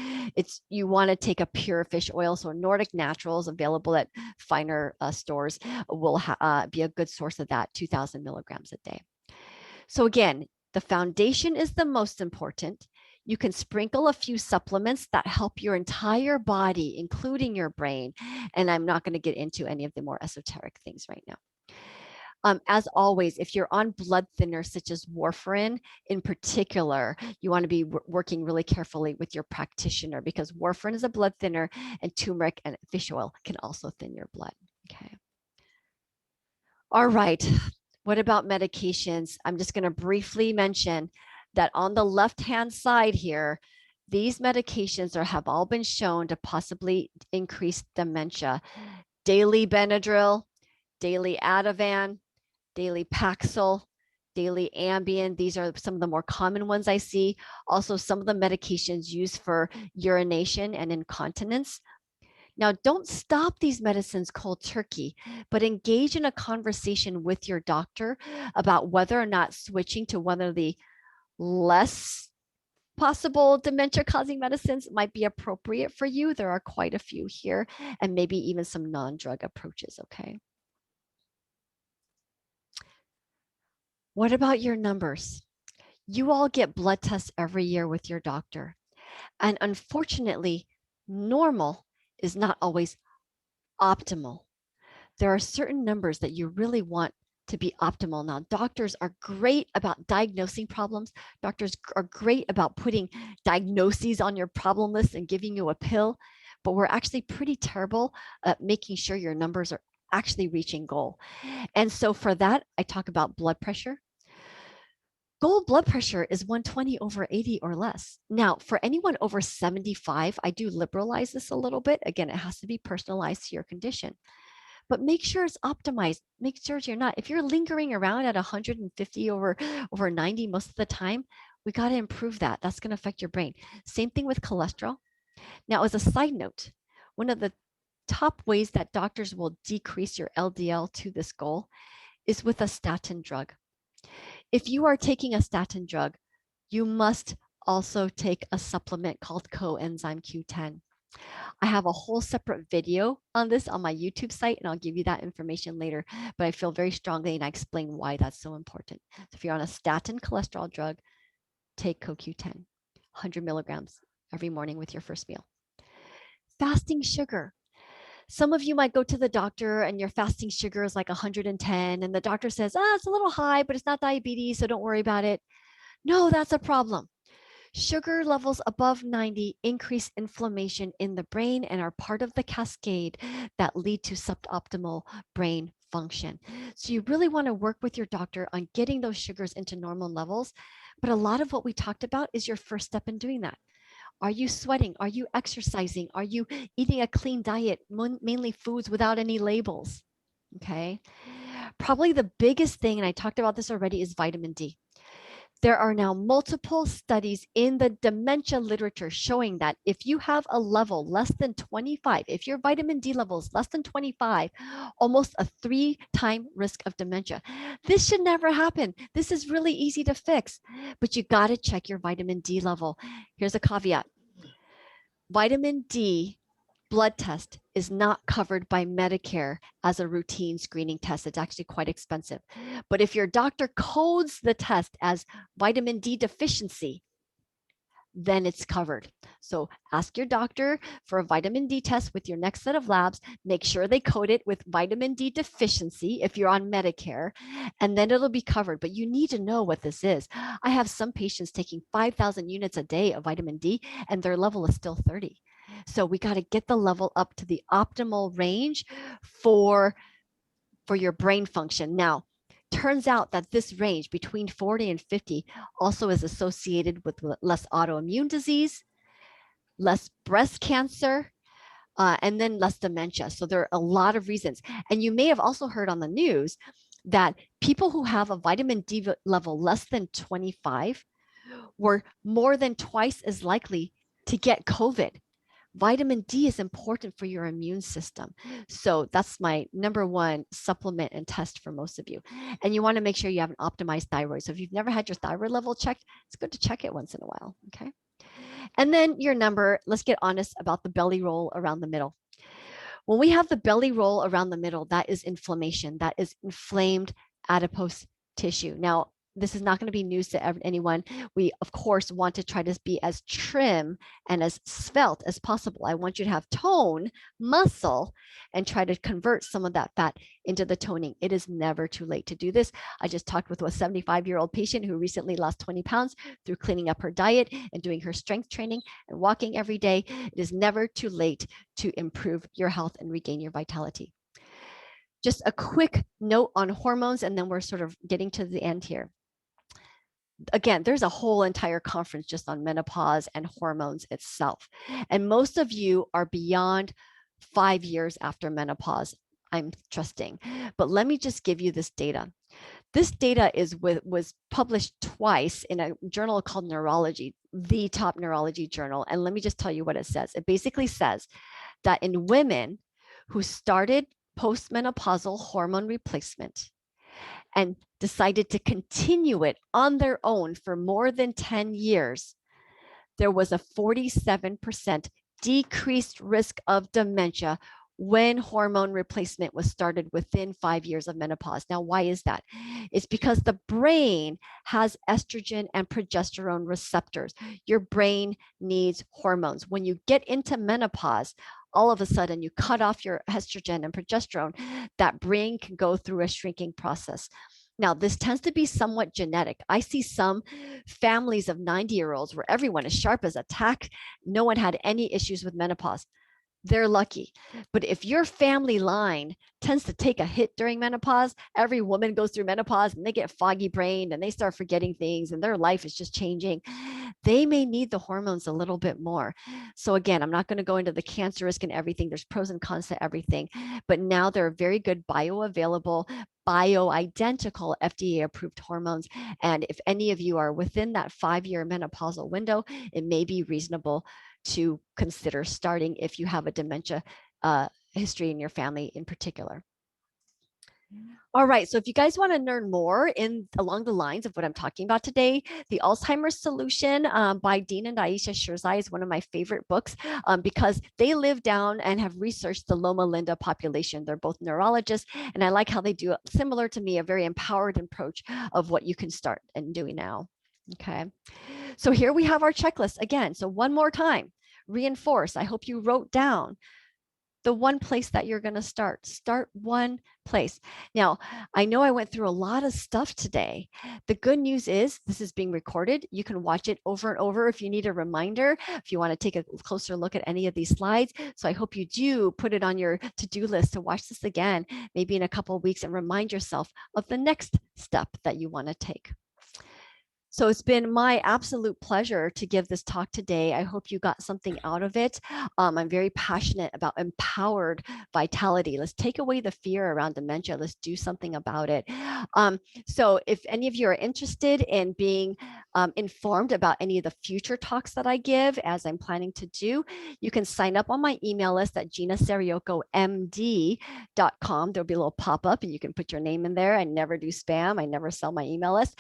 you want to take a pure fish oil. So Nordic Naturals, available at finer stores, will be a good source of that, 2,000 milligrams a day. So again, the foundation is the most important. You can sprinkle a few supplements that help your entire body, including your brain. And I'm not going to get into any of the more esoteric things right now. As always, if you're on blood thinners such as warfarin in particular, you want to be working really carefully with your practitioner because warfarin is a blood thinner and turmeric and fish oil can also thin your blood. Okay. All right. What about medications? I'm just going to briefly mention that on the left-hand side here, these medications have all been shown to possibly increase dementia. Daily Benadryl, daily Ativan, daily Paxil, daily Ambien. These are some of the more common ones I see. Also, some of the medications used for urination and incontinence. Now, don't stop these medicines cold turkey, but engage in a conversation with your doctor about whether or not switching to one of the less possible dementia causing medicines might be appropriate for you. There are quite a few here, and maybe even some non-drug approaches, okay? What about your numbers? You all get blood tests every year with your doctor. And unfortunately, normal is not always optimal. There are certain numbers that you really want to be optimal. Now, doctors are great about diagnosing problems. Doctors are great about putting diagnoses on your problem list and giving you a pill, but we're actually pretty terrible at making sure your numbers are actually reaching goal. And so for that, I talk about blood pressure. Goal blood pressure is 120 over 80 or less. Now, for anyone over 75, I do liberalize this a little bit. Again, it has to be personalized to your condition, but make sure it's optimized. Make sure you're not, if you're lingering around at 150 over 90 most of the time, we got to improve that. That's going to affect your brain. Same thing with cholesterol. Now, as a side note, one of the top ways that doctors will decrease your LDL to this goal is with a statin drug. If you are taking a statin drug, you must also take a supplement called coenzyme Q10. I have a whole separate video on this on my YouTube site, and I'll give you that information later, but I feel very strongly and I explain why that's so important. So if you're on a statin cholesterol drug, take CoQ10, 100 milligrams every morning with your first meal. Fasting sugar. Some of you might go to the doctor and your fasting sugar is like 110, and the doctor says, it's a little high, but it's not diabetes, so don't worry about it. No, that's a problem. Sugar levels above 90 increase inflammation in the brain and are part of the cascade that lead to suboptimal brain function. So you really want to work with your doctor on getting those sugars into normal levels. But a lot of what we talked about is your first step in doing that. Are you sweating? Are you exercising? Are you eating a clean diet, mainly foods without any labels? Okay. Probably the biggest thing, and I talked about this already, is vitamin D. There are now multiple studies in the dementia literature showing that if you have a level less than 25, if your vitamin D level is less than 25, almost a 3-time risk of dementia. This should never happen. This is really easy to fix, but you got to check your vitamin D level. Here's a caveat. Vitamin D blood test is not covered by Medicare as a routine screening test. It's actually quite expensive. But if your doctor codes the test as vitamin D deficiency, then it's covered. So ask your doctor for a vitamin D test with your next set of labs. Make sure they code it with vitamin D deficiency if you're on Medicare, and then it'll be covered. But you need to know what this is. I have some patients taking 5,000 units a day of vitamin D, and their level is still 30. So we got to get the level up to the optimal range for your brain function. Now, turns out that this range between 40 and 50 also is associated with less autoimmune disease, less breast cancer, and then less dementia. So there are a lot of reasons. And you may have also heard on the news that people who have a vitamin D level less than 25 were more than twice as likely to get COVID. Vitamin D is important for your immune system. So that's my number one supplement and test for most of you. And you want to make sure you have an optimized thyroid. So if you've never had your thyroid level checked, it's good to check it once in a while. Okay. And then your number, let's get honest about the belly roll around the middle. When we have the belly roll around the middle, that is inflammation. That is inflamed adipose tissue. Now, this is not going to be news to anyone. We, of course, want to try to be as trim and as svelte as possible. I want you to have tone, muscle, and try to convert some of that fat into the toning. It is never too late to do this. I just talked with a 75-year-old patient who recently lost 20 pounds through cleaning up her diet and doing her strength training and walking every day. It is never too late to improve your health and regain your vitality. Just a quick note on hormones, and then we're sort of getting to the end here. Again, there's a whole entire conference just on menopause and hormones itself. And most of you are beyond 5 years after menopause. I'm trusting. But let me just give you this data. This data was published twice in a journal called Neurology, the top neurology journal. And let me just tell you what it says. It basically says that in women who started postmenopausal hormone replacement and decided to continue it on their own for more than 10 years, there was a 47% decreased risk of dementia when hormone replacement was started within 5 years of menopause. Now, why is that? It's because the brain has estrogen and progesterone receptors. Your brain needs hormones. When you get into menopause, all of a sudden you cut off your estrogen and progesterone, that brain can go through a shrinking process. Now, this tends to be somewhat genetic. I see some families of 90-year-olds where everyone is sharp as a tack. No one had any issues with menopause. They're lucky. But if your family line tends to take a hit during menopause, every woman goes through menopause and they get foggy brained and they start forgetting things and their life is just changing. They may need the hormones a little bit more. So again, I'm not going to go into the cancer risk and everything. There's pros and cons to everything. But now there are very good bioavailable, bioidentical FDA approved hormones. And if any of you are within that 5-year menopausal window, it may be reasonable to consider starting if you have a dementia history in your family in particular. All right, so if you guys want to learn more along the lines of what I'm talking about today, The Alzheimer's Solution by Dean and Aisha Shirzai is one of my favorite books because they live down and have researched the Loma Linda population. They're both neurologists, and I like how they do, similar to me, a very empowered approach of what you can start and doing now. Okay, so here we have our checklist again. So one more time, reinforce. I hope you wrote down the one place that you're going to start. Start one place. Now, I know I went through a lot of stuff today. The good news is this is being recorded. You can watch it over and over if you need a reminder, if you want to take a closer look at any of these slides. So I hope you do put it on your to-do list to watch this again, maybe in a couple of weeks, and remind yourself of the next step that you want to take. So it's been my absolute pleasure to give this talk today. I hope you got something out of it. I'm very passionate about empowered vitality. Let's take away the fear around dementia. Let's do something about it. So if any of you are interested in being informed about any of the future talks that I give, as I'm planning to do, you can sign up on my email list at GinaSerraioccoMD.com. There'll be a little pop-up and you can put your name in there. I never do spam. I never sell my email list.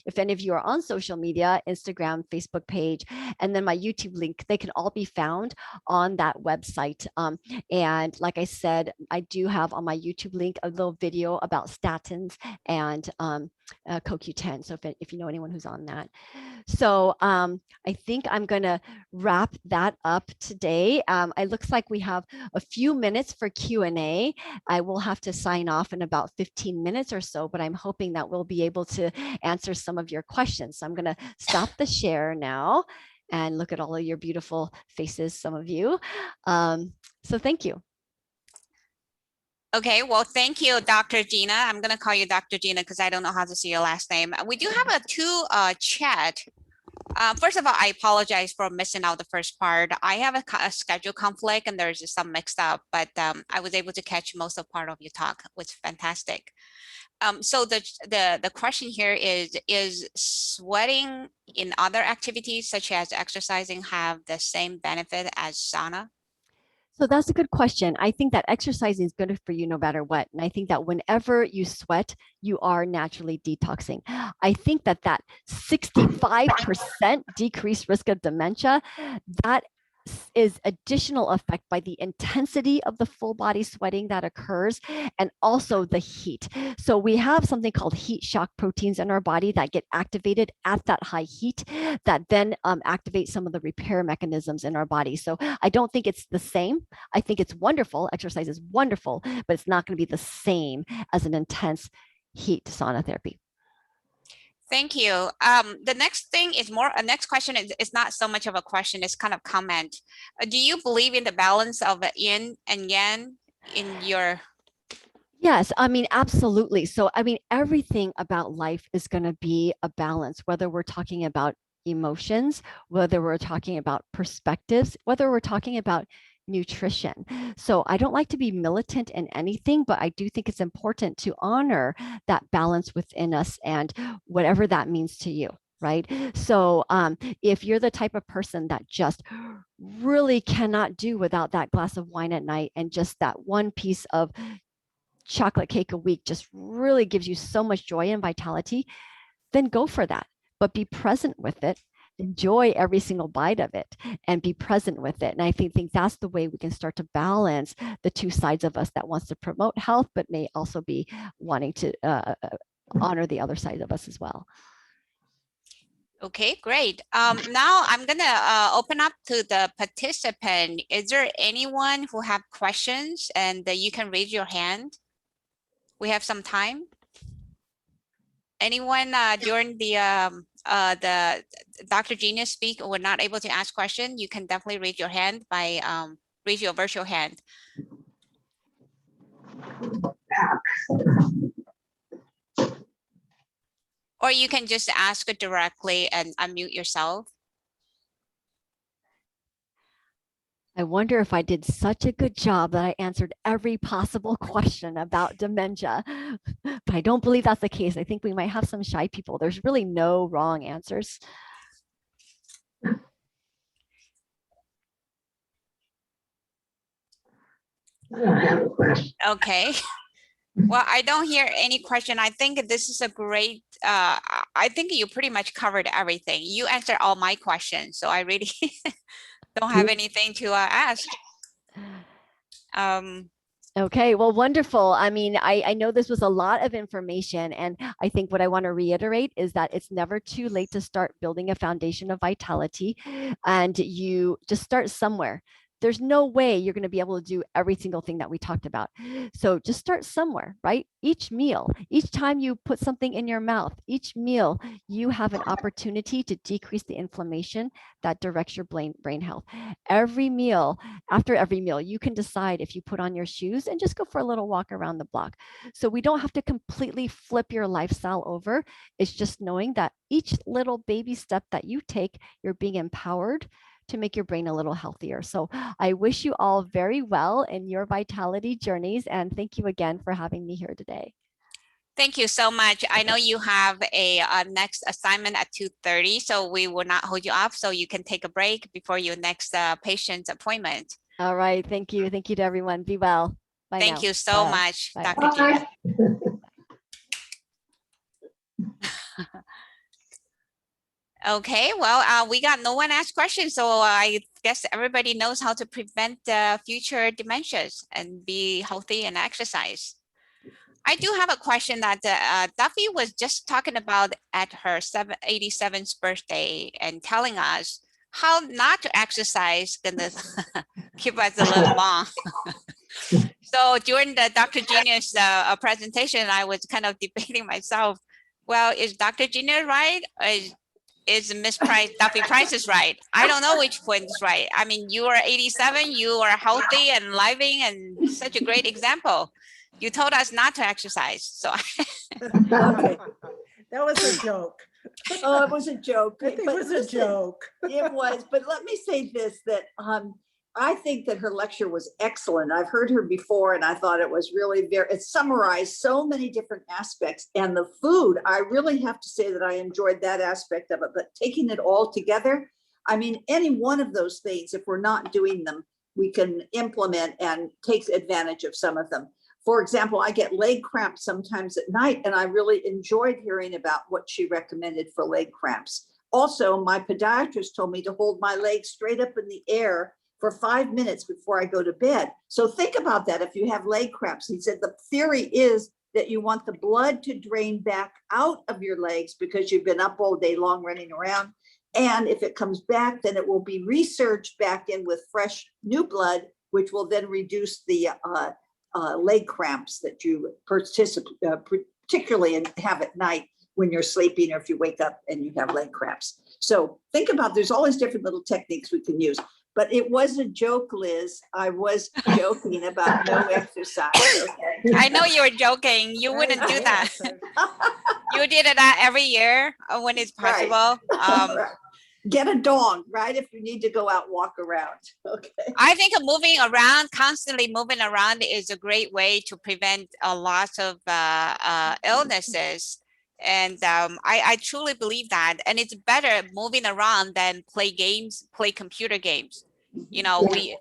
If any of you are on social media, Instagram, Facebook page, and then my YouTube link, they can all be found on that website. And like I said, I do have on my YouTube link a little video about statins and CoQ10. So if you know anyone who's on that. So I think I'm going to wrap that up today. It looks like we have a few minutes for Q&A. I will have to sign off in about 15 minutes or so, but I'm hoping that we'll be able to answer some of your questions. So I'm going to stop the share now and look at all of your beautiful faces, some of you. So thank you. Okay, well, thank you, Dr. Gina. I'm going to call you Dr. Gina because I don't know how to say your last name. We do have a chat. First of all, I apologize for missing out the first part. I have a schedule conflict and there's some mixed up, but I was able to catch most of part of your talk. It was fantastic. So the question here is sweating in other activities such as exercising have the same benefit as sauna? So that's a good question. I think that exercise is good for you no matter what. And I think that whenever you sweat, you are naturally detoxing. I think that 65% decreased risk of dementia, that is additional effect by the intensity of the full body sweating that occurs and also the heat. So we have something called heat shock proteins in our body that get activated at that high heat that then activate some of the repair mechanisms in our body. So I don't think it's the same. I think it's wonderful. Exercise is wonderful, but it's not going to be the same as an intense heat sauna therapy. Thank you. The next thing is next question is not so much of a question, it's kind of comment. Do you believe in the balance of yin and yang in your? Yes, I mean, absolutely. So, I mean, everything about life is going to be a balance, whether we're talking about emotions, whether we're talking about perspectives, whether we're talking about nutrition. So I don't like to be militant in anything, but I do think it's important to honor that balance within us and whatever that means to you. Right. So if you're the type of person that just really cannot do without that glass of wine at night, and just that one piece of chocolate cake a week just really gives you so much joy and vitality, then go for that. But be present with it. Enjoy every single bite of it and be present with it. And I think that's the way we can start to balance the two sides of us that wants to promote health, but may also be wanting to honor the other side of us as well. Okay, great. Now I'm gonna open up to the participant. Is there anyone who have questions, and you can raise your hand? We have some time. Anyone during the Dr. Gina speak were not able to ask question, you can definitely raise your hand by raise your virtual hand. Or you can just ask it directly and unmute yourself. I wonder if I did such a good job that I answered every possible question about dementia, but I don't believe that's the case. I think we might have some shy people. There's really no wrong answers. I don't have a question. Okay. Well, I don't hear any question. I think this is a great, I think you pretty much covered everything. You answered all my questions, so I really don't have anything to ask. Okay, well, wonderful. I mean, I know this was a lot of information, and I think what I want to reiterate is that it's never too late to start building a foundation of vitality, and you just start somewhere. There's no way you're going to be able to do every single thing that we talked about. So just start somewhere, right? Each meal, each time you put something in your mouth, each meal, you have an opportunity to decrease the inflammation that directs your brain health. Every meal, after every meal, you can decide if you put on your shoes and just go for a little walk around the block. So we don't have to completely flip your lifestyle over. It's just knowing that each little baby step that you take, you're being empowered to make your brain a little healthier. So I wish you all very well in your vitality journeys, and thank you again for having me here today. Thank you so much. I know you have a next assignment at 2:30, so we will not hold you up, so you can take a break before your next patient's appointment. All right, thank you. Thank you to everyone. Be well. Bye Thank now. you so Bye. much, Bye. Dr. Gina. Okay, well, we got no one asked questions, so I guess everybody knows how to prevent future dementias and be healthy and exercise. I do have a question that Duffy was just talking about at her 87th birthday and telling us how not to exercise gonna keep us a little long. So during the Dr. Gina's presentation, I was kind of debating myself, well, is Dr. Gina right? Is Miss Price, Duffy Price is right? I don't know which one is right. I mean, you are 87, you are healthy and living and such a great example. You told us not to exercise, so. Okay, that was a joke. Oh, it was a joke. I think But it was a listen, joke. It was, but let me say this, that I think that her lecture was excellent. I've heard her before and I thought it was really it summarized so many different aspects. And the food, I really have to say that I enjoyed that aspect of it, but taking it all together, I mean, any one of those things, if we're not doing them, we can implement and take advantage of some of them. For example, I get leg cramps sometimes at night, and I really enjoyed hearing about what she recommended for leg cramps. Also, my podiatrist told me to hold my legs straight up in the air for 5 minutes before I go to bed. So think about that if you have leg cramps. He said the theory is that you want the blood to drain back out of your legs because you've been up all day long running around. And if it comes back, then it will be resurged back in with fresh new blood, which will then reduce the leg cramps that you particularly have at night when you're sleeping, or if you wake up and you have leg cramps. So think about, there's all these different little techniques we can use. But it was a joke, Liz. I was joking about no exercise. Okay? I know you were joking. You wouldn't do that. You did that every year when it's possible. Right. get a dog, right? If you need to go out, walk around. Okay. I think moving around, constantly moving around is a great way to prevent a lot of illnesses. And I truly believe that. And it's better moving around than play games, play computer games. You know, Yeah.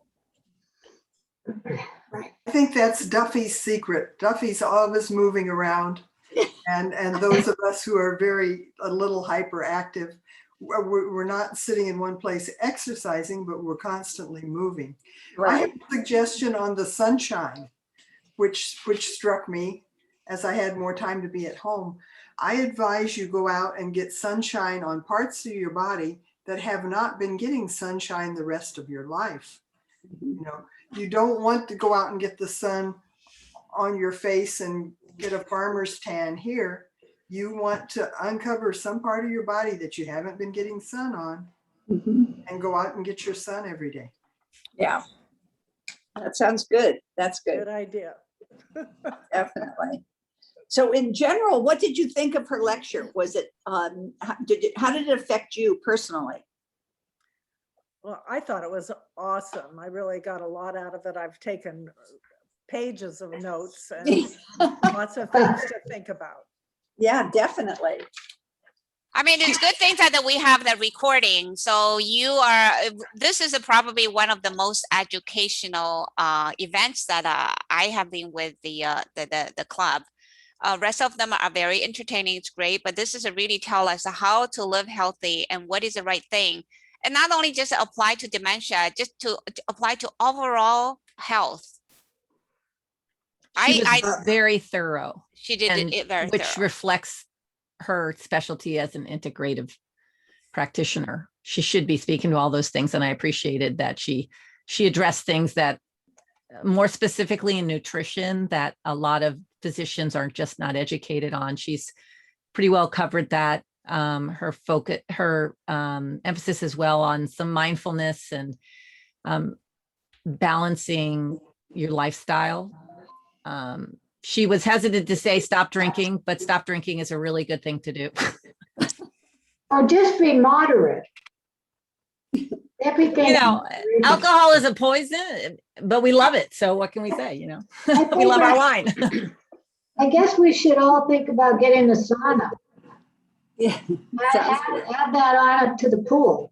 I think that's Duffy's secret. Duffy's always moving around. And those of us who are a little hyperactive, we're not sitting in one place exercising, but we're constantly moving. I have a suggestion on the sunshine, which struck me as I had more time to be at home. I advise you go out and get sunshine on parts of your body that have not been getting sunshine the rest of your life. You know, you don't want to go out and get the sun on your face and get a farmer's tan here. You want to uncover some part of your body that you haven't been getting sun on and go out and get your sun every day. Yeah. That sounds good. That's good. Good idea. Definitely. So in general, what did you think of her lecture? Was it, how did it affect you personally? Well, I thought it was awesome. I really got a lot out of it. I've taken pages of notes and lots of things to think about. Yeah, definitely. I mean, it's good thing that we have the recording. So this is probably one of the most educational events that I have been with the club. Rest of them are very entertaining. It's great, but this is really tell us how to live healthy and what is the right thing. And not only just apply to dementia, just to apply to overall health. She was very thorough. She did it very which thorough. reflects her specialty as an integrative practitioner. She should be speaking to all those things. And I appreciated that she addressed things that more specifically in nutrition that a lot of physicians are just not educated on. She's pretty well covered that. Her focus, her emphasis as well on some mindfulness and balancing your lifestyle. She was hesitant to say stop drinking, but stop drinking is a really good thing to do. Or just be moderate. Everything. You know, alcohol is a poison, but we love it. So what can we say? You know, I we love our think wine. I guess we should all think about getting a sauna. Yeah. Sounds good. Add that on to the pool.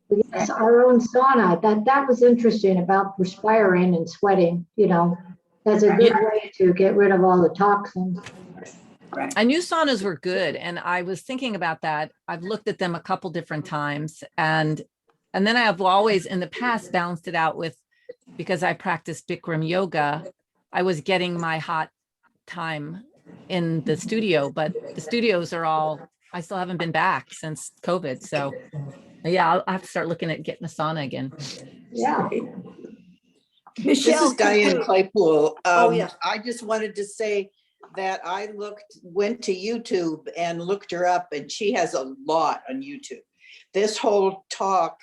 Yes, our own sauna. That was interesting about perspiring and sweating, you know. That's a good way to get rid of all the toxins. Right. I knew saunas were good, and I was thinking about that. I've looked at them a couple different times, and then I have always in the past balanced it out with, because I practiced Bikram yoga, I was getting my hot time in the studio, but the studios are all, I still haven't been back since COVID. So yeah, I'll have to start looking at getting a sauna again. Yeah. Michelle, this is Diane Claypool. yeah. I just wanted to say that I went to YouTube and looked her up, and she has a lot on YouTube. This whole talk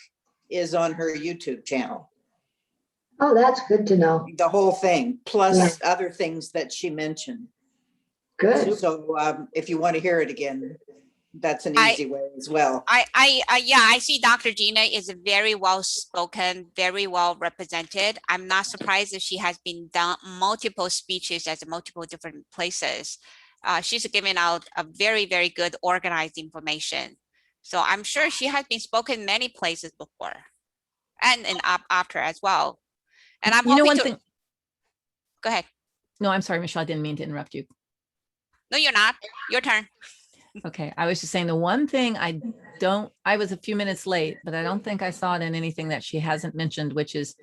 is on her YouTube channel. Oh, that's good to know. The whole thing, plus other things that she mentioned. Good. So if you want to hear it again, that's an easy way as well. I see Dr. Gina is very well spoken, very well represented. I'm not surprised if she has been done multiple speeches at multiple different places. She's giving out a very, very good organized information. So I'm sure she has been spoken many places before and after as well. And I'm hoping one to... thing. Go ahead. No, I'm sorry, Michelle, I didn't mean to interrupt you. No, you're not. Your turn. Okay, I was just saying the one thing I was a few minutes late, but I don't think I saw it in anything that she hasn't mentioned, which is,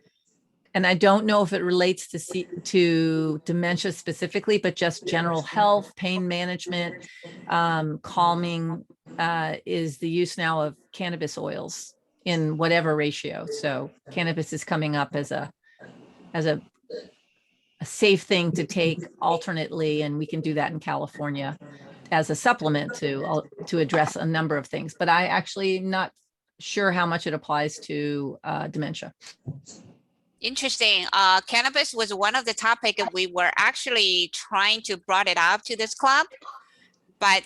and I don't know if it relates to dementia specifically, but just general health, pain management, calming, is the use now of cannabis oils in whatever ratio. So cannabis is coming up as a safe thing to take alternately, and we can do that in California as a supplement to address a number of things. But I actually not sure how much it applies to dementia. Interesting. Cannabis was one of the topics we were actually trying to brought it up to this club. But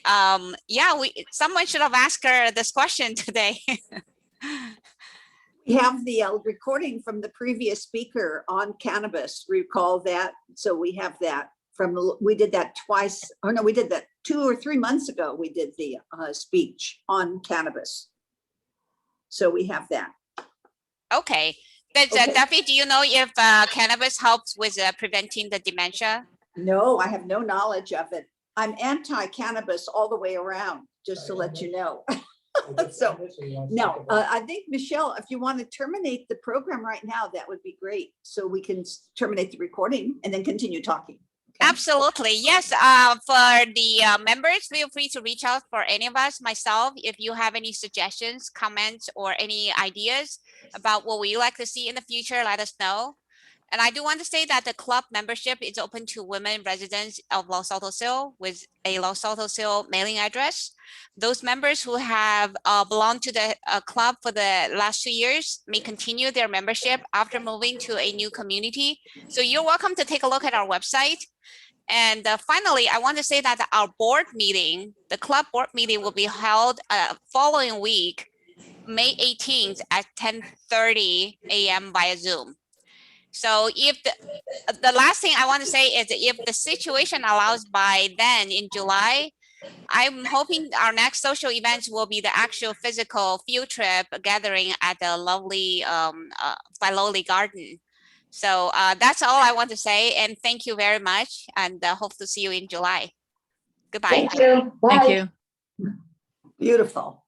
someone should have asked her this question today. We have the recording from the previous speaker on cannabis. Recall that? So we have that we did that twice. Oh no, we did that 2 or 3 months ago. We did the speech on cannabis. So we have that. Okay. But Okay. Duffy, do you know if cannabis helps with preventing the dementia? No, I have no knowledge of it. I'm anti-cannabis all the way around, just to let you know. So, no, I think, Michelle, if you want to terminate the program right now, that would be great. So we can terminate the recording and then continue talking. Okay? Absolutely. Yes. For the members, feel free to reach out for any of us, myself, if you have any suggestions, comments, or any ideas about what we like to see in the future, let us know. And I do want to say that the club membership is open to women residents of Los Altos Hill with a Los Altos Hill mailing address. Those members who have belonged to the club for the last 2 years may continue their membership after moving to a new community. So you're welcome to take a look at our website. And finally, I want to say that our board meeting, the club board meeting, will be held following week, May 18th at 10:30 a.m. via Zoom. So if the last thing I want to say is if the situation allows by then in July, I'm hoping our next social events will be the actual physical field trip gathering at the lovely Filoli Garden. So that's all I want to say. And thank you very much. And hope to see you in July. Goodbye. Thank you. Bye. Thank you. Beautiful.